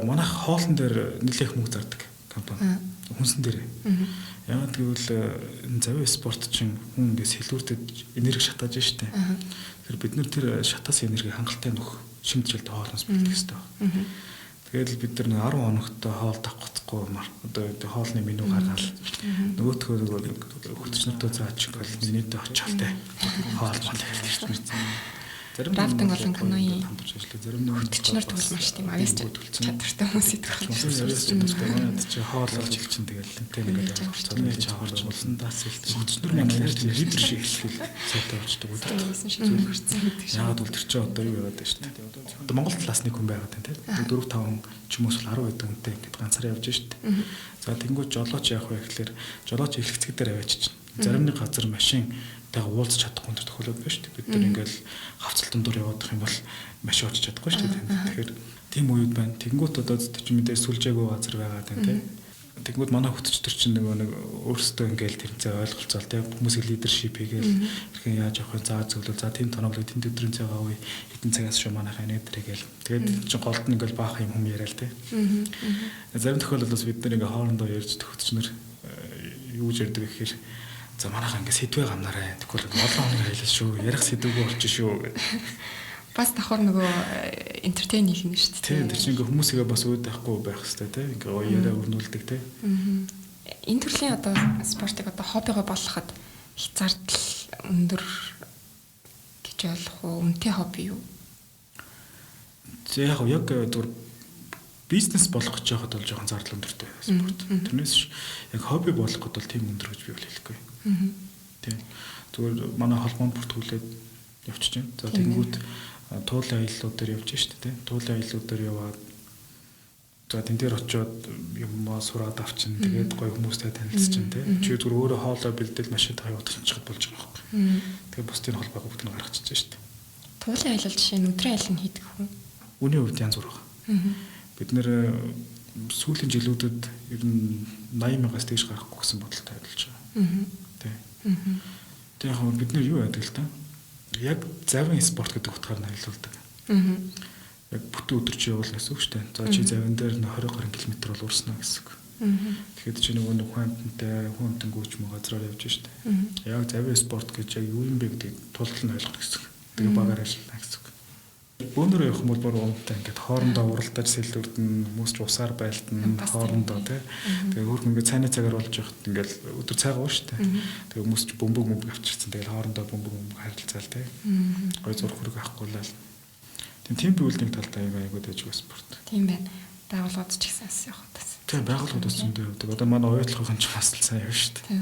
манайх хоолн дээр нэлээх мөнгө зардаг компани. Хүнсэн дээр. Яагаад гэвэл энэ завин спорт чинь хүн ингээс хэлбэртэд энерги шатааж шүү дээ. Тэгэхээр бид нар тэр шатаас энерги хангалттай нөх шимтгэлтэй хоолноос бэлдэх хэрэгтэй. Тэгээд бид нар 10 хоногт хоол давхгүй одоо хоолны меню гаргаад нөгөөтгөө хөтөч нартаа заачих бол минийдээ очиолтай хоол мал ярьдаг шүү дээ. Рафтинг болон каноe хөтчнөр төгөл маш тийм авьяас чадвартай хүмүүс идэх байна. Чи хооллож хэлчин тэгэл тэнтэй ингээд цааны чаварч болсон даас хөтчнөр маань лидер шиг хэлэхэл сайтай болчдөг үү. Яагаад үл тэр чи одоо юу яваад байна шүү дээ. Одоо Монгол талаас нэг хүн байгаад байна тийм. 4-5 ч юм уу 10 хэдэн хүнтэй ингээд ганцаар явж шүү дээ. За тэнгуү жолооч яах вэ гэхэлэр жолооч эхлэгцэг дээр аваач чинь. Зарим нэг газар машин тэгээ уулзах чадахгүй энэ тохиолдол байна шүү дээ. Бид нар ингээл хавцалтан дор явах юм бол машин очиж чадахгүй шүү дээ. Тэгэхээр тийм үед байна. Тэнгүүт одоо чи мэдээ сүлжээгүй газар байгаа тийм. Тэнгүүд манай хөтчтөр чинь нэг өөрсдөө ингээл тэрнцээ ойлголцоол тийм хүмүүсийн лидершип хийгээл хэрхэн яаж явах вэ? За зөвлөл за тийм тоноглог тэнд өдрийн цагаа авъя. Хэдэн цагаас шүү манайхаа нээдрэгээл. Тэгээд чинь голд нь ингээл баах юм хүм яриа л тийм. Зарим тохиолдолд бид нар ингээ хоорондоо ярьж хөтчнөр юу гэж ярьдаг гэхээр за манайхаа ингээ сэдвээ гамнаарай. Тэгвэл олон хоног хайлаа шүү. Ярих сэдвгүй болчих шүү гэдэг. Бас давхар нөгөө энтертейн хийх юм шүү дээ. Тийм тэр чинь ингээ хүмүүсийгээ бас өөд байхгүй байх хэрэгтэй тийм. Ингээ яриа өрнүүлдэг тийм. Энэ төрлийн одоо спортыг одоо хоббигоо болгоход их зардал өндөр гэж ойлгох уу? Үнэтэй хобби юу? Яг зүгээр бизнес болгох гэж байхад бол жоохон зардал өндөртэй спорт. Тэрнээс яг хобби болгоход бол тийм өндөр гэж би хэлэхгүй. Тийм. Зүгээр манай холбоонд бүртгүүлээд явчих чинь. За тэнгүүт туулын аяллууд дээр явж штэ тийм. Туулын аяллууд дээр яваад за тэн дээр очиод юм сураад авчин тэгээд гой хүмүүстэй танилцчин тийм. Чи зүгээр өөрөө хоолой бэлдээл машинтаа явуулах чад болж байгаа юм. Тэгээд бусдын холбоог бүгд нь гаргачихсан штэ. Туулын аялал жишээ нь өдрийн аялал нь хийдэг хүн. Үүний хувьд янз бүр байна. Бид нэр сүүлийн жилүүдэд ер нь 80,000-аас дээш гарахгүй гэсэн бодолтой ажиллаж байгаа. Тийм. Тэгээ яг бид нэр юу яадаг л та? Яг завин спорт гэдэг утгаар нь аялуулдаг. Яг бүтэн өдөр чи явуулна гэсэн үг шүү дээ. За чи завин дээр 20 гаруй километр бол урснаа гэсэн үг. Тэгэхэд чи нөгөө нэг хүн гүйч мө газраар явж штэ. Яг завь спорт гэж яг юу юм бэ гэдэг тултал нь ойлгох гэсэн. Тэгээ багаар ажиллана гэсэн. Бөөнөр явах юм бол бүр унтаа ингээд хоорондоо уралдаж сэлдүрдэн хүмүүс ч усаар байлтан хоорондоо тий. Тэгээ хөрх ингээд цайны цагаар болж явахад ингээд өдөр цайгаа шүү дээ. Тэгээ хүмүүс ч бөмбөг авчирсан. Тэгээ хоорондоо бөмбөг харилцаал тий. Гой зурх хөрөг авахгүй л. Тийм биулдинг талдаа айгууд ээж байгаа спорт. Тийм байна. Байгууллагууд ч гэсэн явах тас. Тийм байгууллагуудаас зөндөө явдаг. Одоо манай оюутлогын ч бас л сайн явна шүү дээ.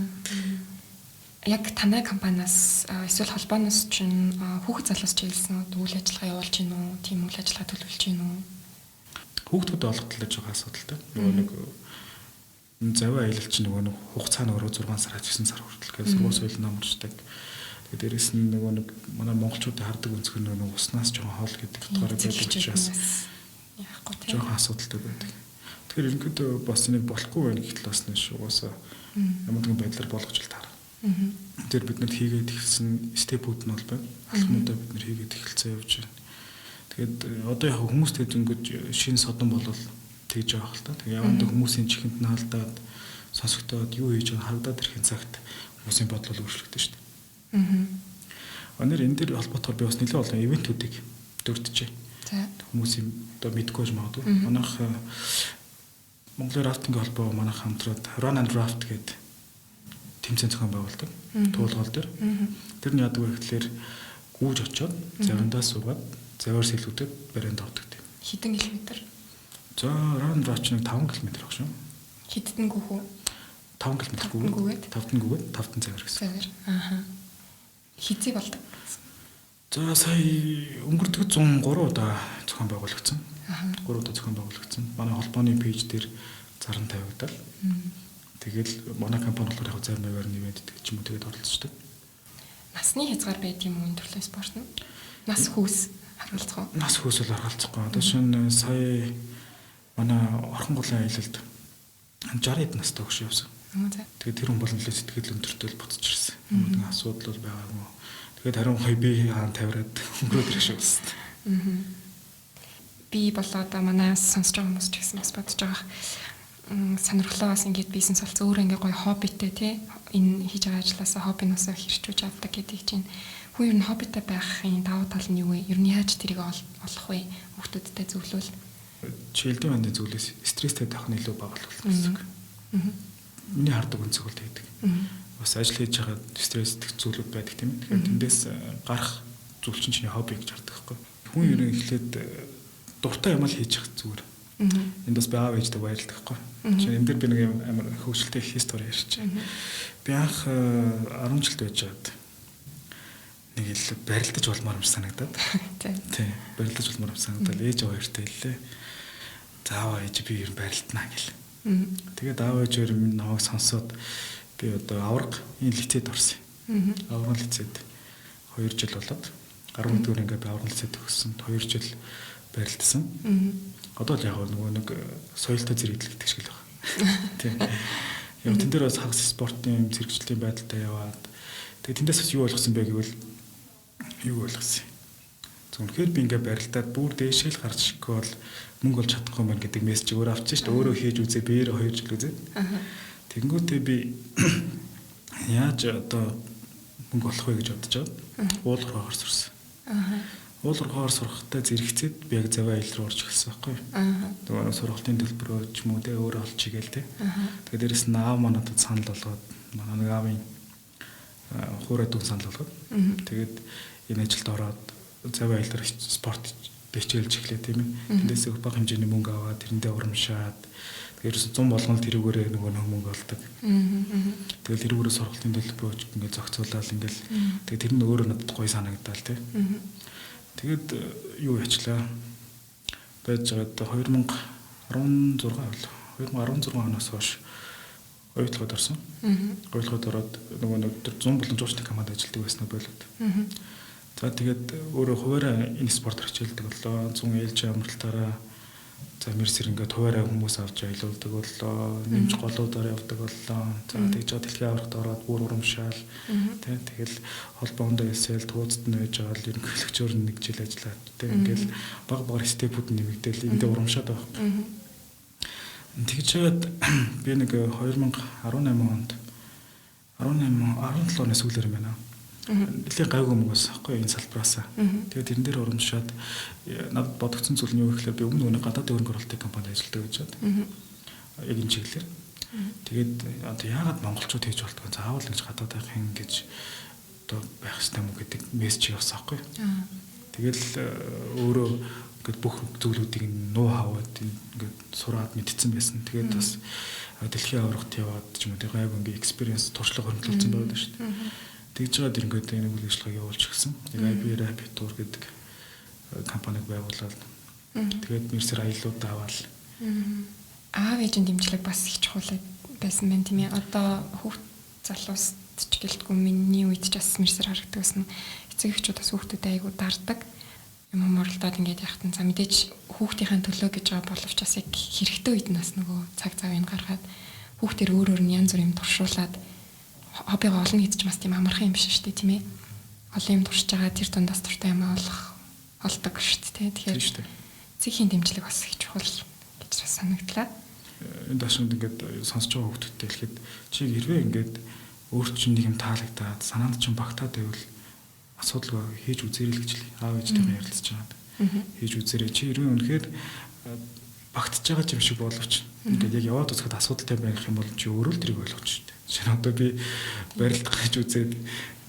Яг танай компаниас эсвэл холбооноос чинь хүүхэд залуус чиглэсэн үйл ажиллагаа явуулж гин үү? Тийм үйл ажиллагаа төлөвлөж гин үү? Хүүхдүүд олготлож байгаа асуудалтай. Нөгөө нэг завь аялал чинь нөгөө нэг хугацаа нөгөө 6 сар 9 сар хүртэл гэж сургууль соёл намарчдаг. Тэгээд дээрэс нь нөгөө нэг манай монголчуудын хардаг өнцгөр нөгөө уснаас жоохон хоол гэдэг утгаараа байдаг учраас яахгүй тийм. Жоохон асуудалтай байдаг. Тэгэхээр ерөнхийдөө бас энийг болохгүй байх гэхэл бас нэг угаасаа ямар нэгэн байдлаар болгож л таарна. Тэр бид нар хийгээд эхэлсэн степүүд нь бол байна. Алхмуудаа бид нар хийгээд эхэлсэн явж байна. Тэгээд одоо яг хүмүүс тэжингэж шинэ содон болол тэгж байгаа хэл та. Тэгээд явандаа хүмүүсийн чихэнд наалдаад сонсогдоод юу хийж байгааг харагдаад ирэхин цагт хүмүүсийн бодол өөрчлөгдөн шүү дээ. Өнөр энэ дээр холбоотойгоор би бас нэлээд олон ивентүүдийг дурдчихъя. За. Хүмүүсийн одоо мэдгүй ч магадгүй. Манайх Монголын рафтинг холбоо манайх хамтраад Run and Raft гэдэг тэмцээн зохион байгуулдаг. Туулгал дээр. Тэр нь яадаг вэ гэхээр гүүж очоод завиндаа суугаад заваар сэлгүүдэд барианд авдаг тийм. Хэдэн километр? За Run and Raft чинь 5 км баг шүү. Хэдэн гүхүү? 5 км гүгээд 5 гүгээд 5 завар гэсэн. Завар. Ааха. Хизээ болдог. За сая өнгөрдөг 103 удаа зохион байгуулагдсан. 3 удаа зохион байгуулагдсан. Манай холбооны пэйж дээр заран тавигдаад. Тэгэл манай компани болохоор яг зарим байгаар нэмээд идэх ч юм уу тэгээд оролцдог. Насны хязгаар байд юм уу энэ төрлийн спорт нь? Нас хүүс харгалзах уу? Нас хүүс бол харгалзахгүй. Одоо шинэ сая манай орхон голын аялалд 60-д настай хөш явсан. Тэгээд тэр хүн болон л сэтгэл өндөртөл буцаж ирсэн. Нэг асуудал бол байгаагүй. Тэгээд харин хой би хаан тавираад өнгөрөөд ирэх шүүс. Би болоо одоо манайс сонсож байгаа хүмүүс ч гэсэн бас бодож байгаа. Сонирхлоо бас ингээд бизнес болц өөрөө ингээ гоё хоббитэй тий энэ хийж байгаа ажлаасаа хоббиносоо хэрчүүж авдаг гэдэг чинь хүн ер нь хоббитэй байхын давуу тал нь юу вэ? Ер нь яаж тэрийг олох вэ? Хүүхдүүдтэй зөвлөвөл чийлдэн бандын зүйлээс стресстэй тах нь илүү бага болох гэсэн. Миний хардаг өнцөг бол байдаг. Бас ажил хийж байгаа стресстэй зүйлүүд байдаг тийм ээ. Тэгэхээр тэндээс гарах зүйл чинь чиний хобби гэж хардаг байхгүй. Хүн ер нь эхлээд дуртай юм л хийж явах зүгээр. Энд бас би аав ээжтэй баярлдаг байхгүй. Жишээ нь энэ дээр би нэг амар хөвгөлтэй хистори ярьчих. Би анх 10 жилд байжгаад нэг л барилдаж болмоор юм санагдаад. Тийм. Барилдаж болмоор юм санагдаад ээж аваартай хэллээ. Зааваа ээж би ер нь барилдана гэл. Тэгээд аав ээж өөр намайг сонсоод би одоо авраг энэ лицейд орсон. Аврагын лицейд 2 жил болоод 11 дэх ингээ би аврагын лицейд төгссөн. 2 жил барилдсан. Одоо л яг нөгөө нэг соёлтой зэрэглэл гэдэг шиг л байна. Тийм. Яг тэн дээр бас хагас спортын зэрэгжлийн байдалтай яваад тэгээд тэндээс бас юу ойлгосон бэ гэвэл юу ойлгосон. Зөвхөн би ингээ барилдаад бүр дээшэл гарч ирэхгүй бол мөнгө олж чадахгүй юм гэдэг мессеж өөрөө авчих шүү дээ. Өөрөө хийж үзээ биээр 2 жил үзээ. Тэнгүүтээ би яаж одоо мөнгө олох вэ гэж бодож аваад уулуургаар сурсан. Уулуургаар сурахтаа зэрэгцээд би яг заваа аялал руу орж эхэлсэн байхгүй юу. Тэгээ сургалтын төлбөрөө ч юм уу те өөрөө олж игээл те. Тэгээ дээрэс нь аав манадад санал болгоод манай нэг аавын хуурай дүүн санал болгоод тэгээд энэ ажилд ороод заваа аялал спорт бэчээлж эхлэв тийм ээ. Тэндээс бага хэмжээний мөнгө аваад тэрэндээ урамшаад тэгээд 100 болгоно тэрүүгээрээ нөгөө мөнгө олдог. Тэгээд тэрүүгээрээ сургалтын төлбөрөө ингээд зохицуулаад ингээл тэгээд тэр нь өөрөө надад гоё санагдаал тийм. Тэгээд юу яачлаа. Байж байгаа 2016 оноос хойш оюутлогод орсон. Оюутлогод ороод нөгөө нэг 100 болон жуучны команд ажилладаг байсан болоод. За тэгээд өөрөө хуваараа энэ спортоор хичээлдэг боллоо. 100 ээлж амралтаараа за мэрсэр ингээд хуваараа хүмүүс авч аялуулдаг боллоо. Нэмж голуудаар явдаг боллоо. За тэгж дэлхийн аврагт ороод бүр урамшаал. Тэгэл холбоондоо эсэл тууцд нь байж байгаа л ерөнхийлөгчөөр нэг жил ажиллаад. Ингээл баг степүүд нэмэгдээл эндээ урамшаад байгаа. Тэгж чад би нэг 2018 онд 17 оны сүүлээр юм байна. Нэлээд гайгүй юм байсан байхгүй энэ салбараасаа. Тэгээд тэрэн дээр урамшаад надад бодогдсон зүйл нь юу гэхээр би өмнө нэг гадаадын хөрөнгө оруулалтын компанид ажилладаг гэж бод. Яг энэ чиглэлээр. Тэгээд одоо яагаад монголчууд хийж болтгоо заавал ингэж гадаад байхын гэж одоо байх хэрэгтэй юм гэдэг мессеж явсан байхгүй. Тэгэл өөрөө ингээд бүх зүйлүүдийг нуу хаваад ингээд сураад мэдсэн байсан. Тэгээд бас дэлхийн аврагт яваад ч юм уу гайгүй ингээд экспириенс туршлага хөрөнгөлүүлсэн байгаад шүү дээ. Тэгж жаад ингээд энэ үйл ажиллагааг явуулж гисэн. IB Rapid Tour гэдэг компаниг байгуулад тэгээд мэрсэр аялууд аваад аав ээжийн дэмжлэг бас их чухал байсан байна тийм ээ. Одоо хүүхд залуус ч гэлтгүй миний үед ч бас мэрсэр харагддаг гэсэн эцэг эхчүүд бас хүүхдүүдэд айгу дардаг. Юм моролдоод ингээд яхад за мэдээж хүүхдийн төлөө гэж байгаа боловч бас яг хэрэгтэй үед нас нөгөө цаг цавыг гаргаад хүүхдэр өөр нь янз бүр юм туршуулад хоббигаа олно гэж ч бас тийм амархан юм биш шүү дээ тийм ээ. Олон юм туршиж байгаа тэр дундаас туртай юм олдог шүү дээ. Тэгэхээр эцгийн дэмжлэг бас их чухал гэж санагдлаа. Энэ дашнд ингээд сонсож байгаа хүүхдүүдтэй хэлэхэд чи хэрвээ ингээд өөрт чинь нэг юм таалагдаад санаанд чинь багтаад байвал асуудал хийж үзээрэй л гэж аав ээжтэйгээ ярилцж байгаа. Хийж үзээрэй. Чи хэрвээ үнэхээр багтж байгаа юм шиг боловч ингээд яг яваад үзэхэд асуудалтай байх юм бол чи өөрөө л тэрийг ойлгож шүү дээ. Шинэ одоо би барилдах гэж үзээд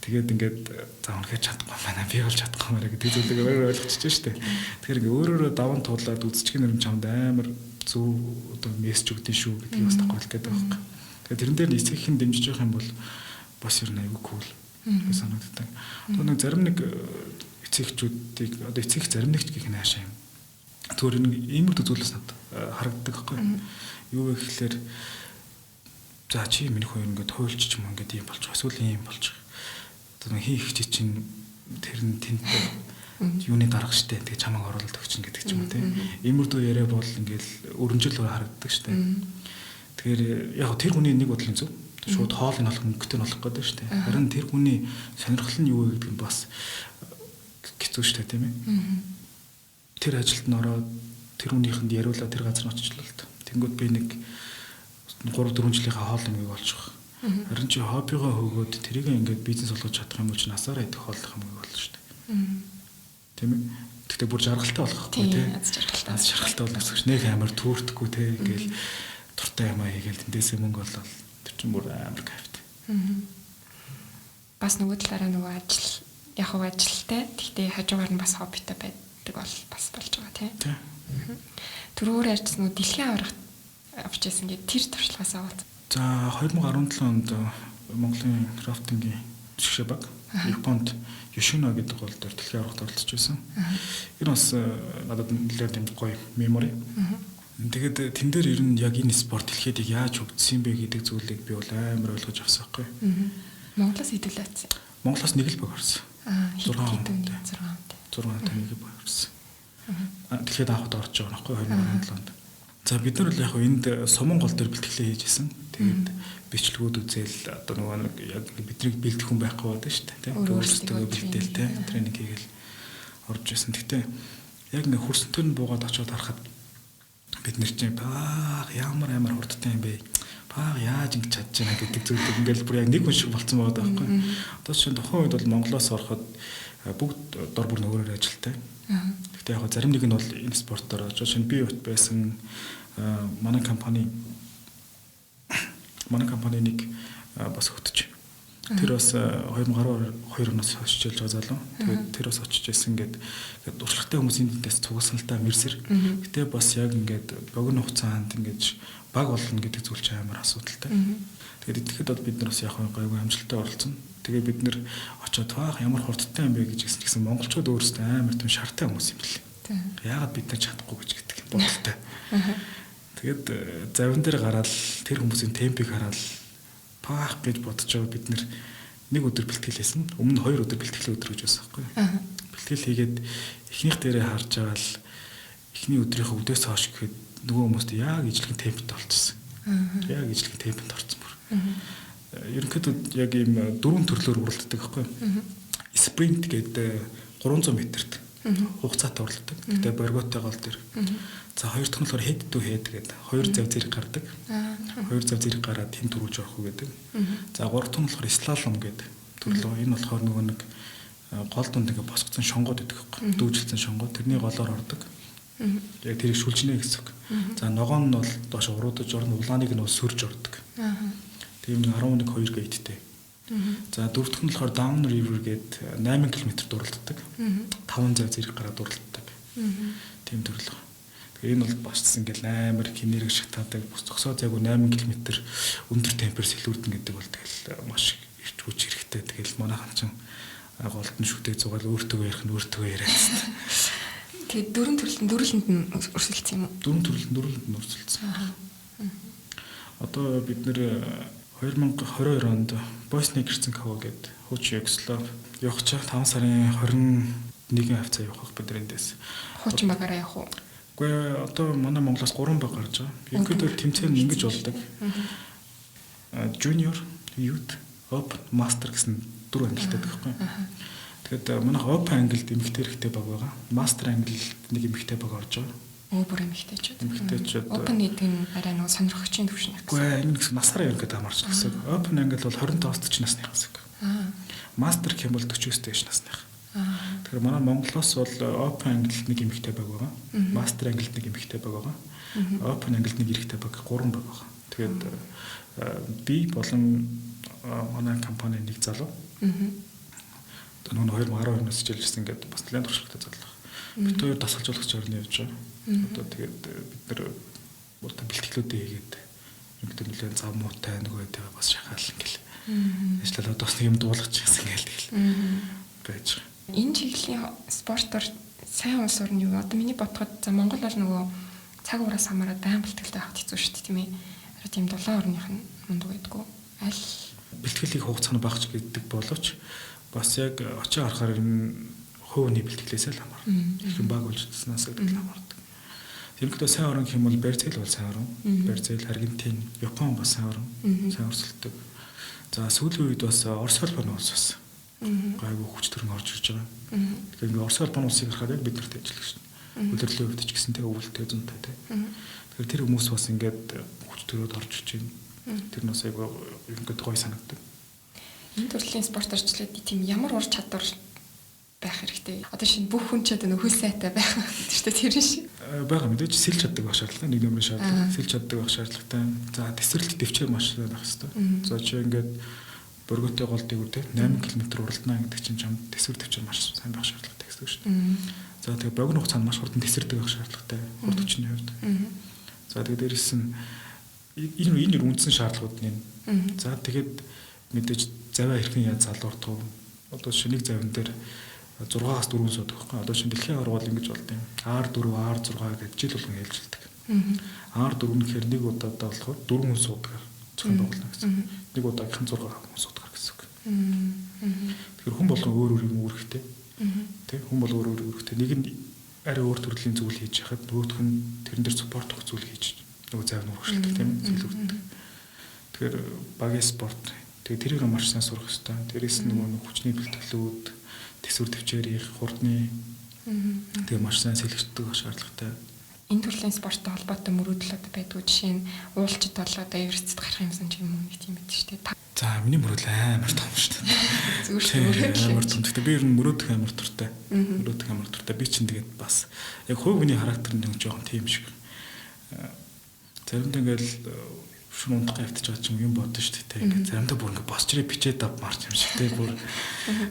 тэгээд ингээд за үнэхээр чадахгүй байна. Би бол чадахгүй маа гэдэг зүйлийг өөрөө ойлгочихж шүү дээ. Тэгэхээр ингээд өөрөөрөө даван туулаад үзчих юм чамд амар зөв одоо мессеж өгдөн шүү гэдгийг бас тохиолдох гэдэг байна. Тэгэхээр тэрэн дээр эцэгхэн дэмжиж явах юм бол бас ер нь аюу кул гэж санагддаг. Одоо нэг зарим нэг эцэгчүүдийг одоо эцэг зарим нэгч гэх нь хаашаа юм. Түр нэг иймэрхүү зүйлээс надад харагддаг байхгүй. Юу вэ гэхээр за чи миний хоёр ингээд хуйлч ч юм ингээд юм болж байгаа. Эсвэл юм болж байгаа. Одоо нэг хийх чи чинь тэр нь тэнд юуны дарга штэ. Тэгээ чамайг оруулаад өгчин гэдэг ч юм уу тийм. Иймэрхүү яриа бол ингээд өрнжил харагддаг штэ. Тэгэхээр яг тэр хүний нэг бодлын зөв. Шууд хоолыг олох мөнгөтэй олох гэдэг шүү дээ. Харин тэр хүний сонирхол нь юу вэ гэдэг нь бас хэцүү шүү дээ тийм ээ. Тэр ажилд нь ороод тэр хүнийхэнд яриулаад тэр газар нь очихлоо л доо. Тэнгүүд би нэг 3-4 жилийнхаа хоол нэмийг олчих. Харин чи хоббигоо хөгөөд тэрийг ингээд бизнес болгож чадах юм бол чи насаараа идэх хооллох юм болно шүү дээ. Тийм ээ. Тэгтээ бүр жаргалтай болох байхгүй тийм. Аз жаргалтай болох гэсэн чинь нэг амар түүртэхгүй тийм ингээл туртай юм аа хийгээл тэндээсээ мөнгө олоод тэр чинь бүр амар кайфтай. Бас нөгөө талаараа нөгөө ажил яг ажилтай. Тэгтээ хажуугаар нь бас хоббитой байдаг бол бас болж байгаа тийм. Түрүүгээр ярьсан нөгөө дэлхийн аврагт авч яасан гэдэг тэр туршлагаас аваад. За 2017 онд Монголын рафтингийн жишээ баг Японд Yoshino гэдэг гол дээр дэлхийн аврагт оролцож байсан. Энэ бас надад нэлээд юм гоё мемори. Тэгээд тэн дээр ер нь яг энэ спорт дэлхийд яаж хөгжсөн бэ гэдэг зүйлийг би бол амар ойлгож авсан байхгүй. Монголоос хэдүүлээсэн. Монголоос нэг л баг орсон. 6 он. 6 он нэг баг орсон. Дэлхийд анхад орж байгаа байхгүй 2017 онд. За бид нар л яг энд суман гол дээр бэлтгэлээ хийжсэн. Тэгээд бичлэгүүд үзэл одоо нөгөө нэг яг бидний бэлдэх хүн байхгүй байдаг шүү дээ. Өөрсдөө бэлдээл те тренинг хийгээл орж ирсэн. Гэхдээ яг ингээ хөрсөнтөр нь буугаад очиод харахад бид нэр чинь баг ямар амар хурдтай юм бэ? Баг яаж ингэж чадж байна гэдэг зүйлийг ингээл бүр яг нэг хүн шиг болцсон байгаа байхгүй. Одоо чинь тухайн үед бол Монголоос ороход бүгд дор бүр нөгөөрөө ажилтай. Гэхдээ яг зарим нэг нь бол энэ спортоор очиж шинэ би бот байсан манай компани нэг бас хөтөж. Тэр бас 2012 оноос хойш ажиллаж байгаа залуу. Тэгээд тэр бас очиж ирсэн ингээд туршлагатай хүмүүсийн дэс цугсан л та мэрсэр. Гэтэ бас яг ингээд богино хугацаанд ингээд баг болно гэдэг зүйл чинь амар асуудалтай. Тэгээд идэхэд бол бид нар бас яг гайгүй амжилттай оролцсон. Тэгээд бид нэр очиод таах ямар хурдтай юм бэ гэж хэлсэн чинь монголчууд өөрсдөө амар том шартай хүмүүс юм бэл. Яагаад бид нар чадахгүй гэж гэдэг юм бодолтой. Тэгээд завин дээр гараад тэр хүмүүсийн темпийг хараад паах гэж бодож байгаа бид нэг өдөр бэлтгэл хийсэн. Өмнө 2 өдөр бэлтгэл өдөр гэж байсан байхгүй юу? Бэлтгэл хийгээд эхнийх дээрээ харж байгаа л эхний өдрийнхөө үдээс хойш гэхэд нөгөө хүмүүст яг ижлэгэн темптэй болчихсон. Яг ижлэгэн темпэнд орсон бүр. Ерөнхийдөө яг ийм 4 төрлөөр уралддаг байхгүй юу? Спринт гэдэг 300 метрт Хугацаатай уралдаг. Гэтэ борготойгоо л тэр. За хоёр дахь нь болохоор head to head гэдэг. Хоёр зав зэрэг гардаг. Хоёр зав зэрэг гараад хэн төрүүлж орох уу гэдэг. За гурав дахь нь болохоор slalom гэдэг төрлөө. Энэ болохоор нөгөө нэг гол дунд ингээ босгоцсон шонгоод идэх байхгүй. Дүүжилсэн шонгоо тэрний голоор ордог. Яг тэрийг шүлжнэ гэсэн үг. За ногоон нь бол доош уруудаж орно, улааныг нь бол сөрж ордог. Тийм 11 2 гейттэй. За дөрөвдөх нь болохоор Down River гээд 8 км дурлддаг. 5 зав зэрэг гараад дурлддаг. Тийм төрлөө. Тэгээ энэ бол босч ингээл амар хинэрэг шатаадаг. Зогсоо зайгүй 8 км өндөр темпээр сэлүүрдэн гэдэг бол тэгэл маш ирч хүч хэрэгтэй. Тэгэл манайхан ч голдон шүтээ зугаал өөртөө ярих нь өөртөө яриад. Тэгээ дөрвөлөнд нь өрсөлдсөн юм уу? Дөрвөлөнд нь өрсөлдсөн. Одоо бид нэр 2022 онд Босни Герцеговина гээд хуучин Югослав явах чаа 5 сарын 21 хавцаа явах бид эндээс. Хуучин багаараа явах уу? Үгүй одоо манай Монголоос 3 баг гарч байгаа. Ерөнхийдөө тэмцээн нь ингэж болдог. Junior, Youth, Open, Master гэсэн 4 ангилалтай байхгүй. Тэгэхээр манай Open ангилд эмэгтэй хэрэгтэй баг байгаа. Master ангилд нэг эмэгтэй баг орж байгаа. Бүр эмэгтэйчүүд. Open гэдэг нь арай нэг сонирхогчийн төвшин гэсэн. Үгүй энэ гэсэн насаараа ерөнхийдөө хамаарч гэсэн. Open ангил бол 25-аас 40 насны гэсэн. Master гэх юм бол 40-с дээш насных. Тэгэхээр манай Монголоос бол Open ангилд нэг эмэгтэй баг байгаа. Master ангилд нэг эмэгтэй баг байгаа. Open ангилд нэг эрэгтэй баг 3 баг байгаа. Тэгээд би болон манай компани нэг залуу. Одоо нөгөө 2012-оос хичээлжсэн гэдэг бас нэлээд туршлагатай залуу. Бид хоёр дасгалжуулагч орны явж байгаа. Одоо тэгээд бид нар одоо бэлтгэлүүдээ хийгээд ингээд нэлээд зам муутай нөгөөдөө бас шахаал ингээл ажиллаад одоо бас нэг юм дуулгач гэсэн ингээл тэгэл байж байгаа. Энэ чиглэлийн спортоор сайн улс орны юу? Одоо миний бодоход за Монгол бол нөгөө цаг ураас хамаараад байн бэлтгэлтэй авах хэцүү шүү дээ тийм ээ. Арай тийм дулаан орных нь мундаг байдгүй. Аль бэлтгэлийг хугацаа нь багч гэдэг боловч бас яг очиж харахаар энэ хувийн бэлтгэлээсээ л хамаарна. Их баг болжсноос гэдэг л хамаардаг. Тэрнэхдээ сайн орон гэх юм бол Бразил бол сайн орон. Бразил, Аргентин, Япон бас сайн орон. Сайн өрсөлдөг. За сүүлийн үед бас Орос улбаны улс бас гайгүй хүч төрн орж ирж байгаа. Тэгэхээр ингээ Орос улбаны улсыг харахад яг бид нарт ажиллах шин. Удирдлагын хувьд ч гэсэн тэ өвөлтэй зөнтэй тэ. Тэгэхээр тэр хүмүүс бас ингээд хүч төрөд орж ирж байна. Тэр нь бас айгүй ингээд гоё санагддаг. Энэ төрлийн спорт орчлоод тийм ямар ур чадвар байх хэрэгтэй. Одоо шинэ бүх хүн ч одоо нөхөл сайтай байх хэрэгтэй тэр шиг. Бага мэдээж сэлж чаддаг байх шаардлагатай. Нэг нэмрээ шаардлагатай. Сэлж чаддаг байх шаардлагатай. За тесрэлт дэвчээр маш байх хэрэгтэй. За чи ингээд борготой гол дээгүүр те 8 км уралдана гэдэг чинь чам тесрэл дэвчээр маш сайн байх шаардлагатай гэсэн үг шүү дээ. За тэгээ богино хугацаанд маш хурдан тесрэлдэг байх шаардлагатай. Хурд хүчний хувьд. За тэгээ дээрэс нь энэ үндсэн шаардлагууд нь. За тэгээд мэдээж заваа хэрхэн яаж залуурдах вэ? Одоо шинийг завин дээр 6-аас 4 суудаг байхгүй. Одоо шинэ дэлхийн аварга бол ингэж болд юм. R4, R6 гэж жил болгон хэлжилдэг. R4 гэхээр нэг удаадаа болохоор 4 хүн суудаг зохион байгуулна гэсэн. Нэг удаагийнхан 6 хүн суудаг гэсэн үг. Тэгэхээр хүн болгон өөр өөр юм үүрэгтэй. Тэ хүн бол өөр өөр үүрэгтэй. Нэг нь арай өөр төрлийн зүйл хийж яхад нөгөөх нь тэрэн дээр спорт өгөх зүйл хийж нөгөө завь нуур хөшөлдөг тийм зүйлүүд. Тэгэхээр багийн спорт тэгээ тэрийг маш сайн сурах хэрэгтэй. Тэрээс нөгөө хүчний бэлтгэлүүд тэсвэр төвчээрийн хурдны тэгээ маш сайн сэлгэждэг шаардлагатай. Энэ төрлийн спорттой холбоотой мөрөөдөл байдгүй жишээ нь уулчид бол одоо Эверестт гарах юмсан ч юм уу нэг тийм байд шүү дээ. За миний мөрөөдөл амар том шүү дээ. Зүгээр шүү. Амар том. Гэхдээ би ер нь мөрөөдөх амар туртай. Мөрөөдөх амар туртай. Би чинь тэгээд бас яг хувь хүний характер нь жоохон тийм шиг. Заримдаа ингээл шүн унтах явтаж байгаа ч юм бодсон шүү дээ. Ингээд заримдаа бүр ингээд босчрээ бичээд ав марч юм шиг те бүр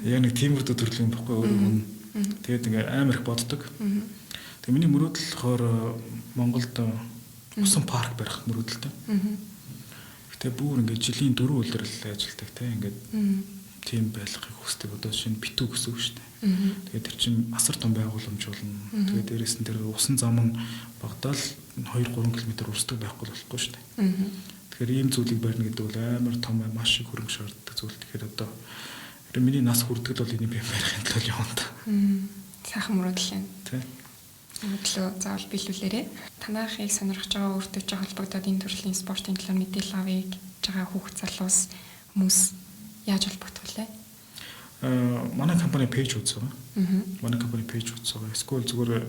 яг нэг тиймэрдүү төрлийн байхгүй өөрөө хүн. Тэгээд ингээд амар их боддог. Тэгээ миний мөрөөдөл болохоор Монголд усан парк барих мөрөөдөлтэй. Гэтэ бүр ингээд жилийн 4 улирал ажилладаг те ингээд тийм байлгахыг хүсдэг. Одоо шинэ битүү гэсэн үг шүү дээ. Тэгээд тэр чинь асар том байгууламж болно. Тэгээд дээрэс нь тэр усан зам нь багтаал 2-3 км урсдаг байхгүй болохгүй шүү дээ. Тэгэхээр ийм зүйлийг барьна гэдэг бол амар том маш их хөрөнгө шаарддаг зүйл. Тэгэхээр одоо миний нас хүрдэгд бол энийг барихын тулд явна та. Сайхан мөрөөдөл юм. Тий. Мөрөдлөө заавал биелүүлээрэй. Танайхыг сонирхож байгаа өөртөө ч холбогдоод энэ төрлийн спортын талаар мэдээлэл авъя гэж байгаа хүүхд залуус хүмүүс яаж холбогдох вэ? манай компани пэйж үзсэн. Манай компани пэйж үзсэн. Эсвэл зүгээр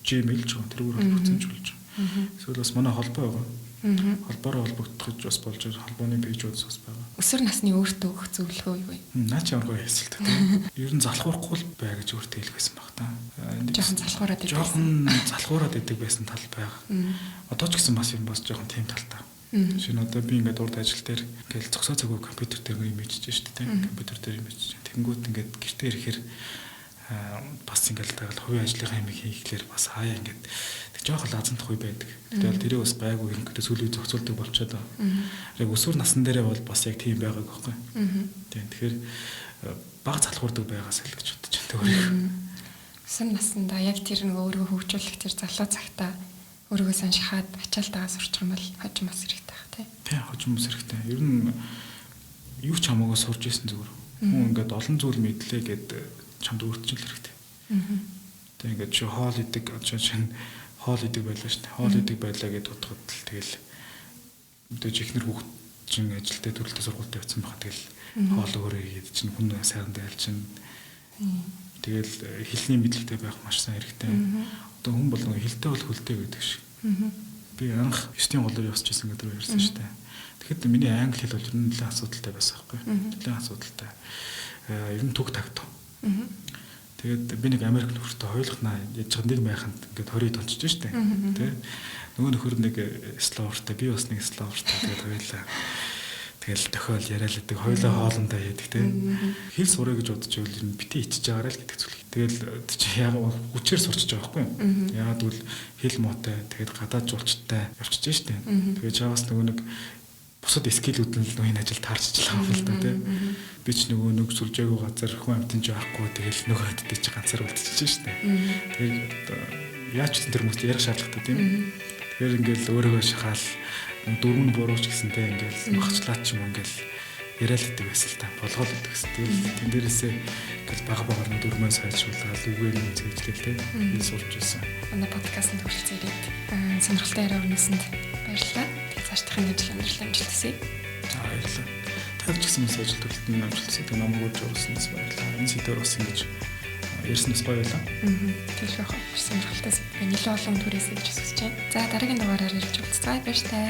Gmail ч юм тэрүүгээр холбогдсон ч болж байгаа. Эсвэл бас манай холбоо байгаа. Холбоороо холбогдох бас болж байгаа. Холбооны пэйж үзсэн бас байгаа. Өсвөр насны өөртөө өгөх зөвлөгөө юу вэ? Наа чи ямар гоё хэлсэлтэй. Ер нь залхуурахгүй л бай гэж өөртөө хэлэх байсан баг та. Жохон залхуураад идэв. Жохон залхуураад идэг байсан тал байгаа. Одоо ч гэсэн бас юм бас жохон тийм талтай. Шинэ одоо би ингээд урд ажил дээр ингээд зөксөө цагөө компьютер дээр юм бичиж штэ тийм компьютер дээр юм бичиж. Тэнгүүт ингээд гэртээ ирэхээр бас ингээд л хувийн ажлынхаа юм хийхлээр бас хаяа ингээд тэг жоох лазан тахуй байдаг. Тэгэл тэрийг бас гайгүй ингээд сүүлийн зохицуулдаг болчиход байгаа. Яг өсвөр насн дээрээ бол бас яг тийм байгааг байхгүй. Тийм тэгэхээр бага залхуурдаг байгаас л гэж бодож байна. Өсвөр наснда яг тэр нэг өөрийгөө хөгжүүлэх тэр залуу цагтаа өөрийгөө саншихад ачаалтайгаа сурчих юм бол хожим бас хэрэгтэй байх тий. Хожим бас хэрэгтэй. Ер нь юу ч хамаагүй сурж исэн зүгээр. Хүн ингээд олон зүйл мэдлээ гэд чамд өөрчлөл хэрэгтэй. Тэг ингээд чи хоол идэг чинь хоол идэг байлаа шүү дээ. Хоол идэг байлаа гэд утгад л тэгэл мэдээж ихнэр хүүхд чинь ажилдаа төрөлтөд сургуультай явсан байгаа. Тэгэл хоол өөрөө хийгээд чинь хүн сайхан дайлж чинь тэгэл хэлний мэдлэгтэй байх маш сайн хэрэгтэй. Одоо хүн болгоо хэлтэй бол хөлтэй гэдэг шиг. Би анх 9-ийн голоор явж ирсэн гэдэг ярьсан шүү дээ. Тэгэхэд миний англи хэл бол ер нь нэлээд асуудалтай байсан байхгүй. Нэлээд асуудалтай. Ер нь түг тагтав. Тэгээд би нэг Америк нөхөртөө хойлохнаа яж байгаа нэг майханд ингээд хорийг тончиж штэ. Тэ. Нөгөө нөхөр нэг славртай, би бас нэг славртай тэгээд хойлоо. Тэгэл тохиол яриалдаг, хойлоо хоолндоо яадаг тэ. Хэл сурах гэж бодож байвал ер нь бити ичиж байгаарай л гэдэг зүйл. Тэгэл чи яг хүчээр сурчиж байгаа байхгүй юу? Яагаад гэвэл хэл муутай, тэгээд гадаад жуулчтай явчихж штэ. Тэгээд чаас нөгөө нэг бусад скиллүүд нь л энэ ажил таарчилаа юм л да тий. Би ч нөгөө нэг сүлжээгүй газар хүн амтэн жаахгүй тэгэл нөгөө хэдтэй чи ганцаар үлдчихэж штэ. Тэгээд яаж ч тэр хүмүүст ярих шаардлагатай тийм. Тэгэхээр ингээл өөрийгөө шахаал дөрөв нь бурууч гэсэнтэй ингээл махчлаад ч юм ингээл яриад идэг байсан л та. Болгоол идэг гэсэн. Тэгэл тэн дээрээсээ ингээл бага багаар нь дөрмөө сайжруулаад үгээр нь зэвжлээ тий. Би сурч ирсэн. Манай подкастт хүрэлцээрээ сонирхолтой яриа өрнөсөнд баярлалаа. Цаашдын ажил амьдрал амжилт хүсье. Баярлалаа. Тав ч гэсэн ажил төрөлтөнд амжилт хүсье. Тэг намайг урьж оруулснаас баярлалаа. Энэ сэдвээр бас ингэж ярьснаас баярлалаа. Тэгэх байх. Сонирхолтой сэдв. Нэлээд олон түрээсэй гэж хүсэж байна. За дараагийн дугаараар ирж уулзцгаая. Баяр таа.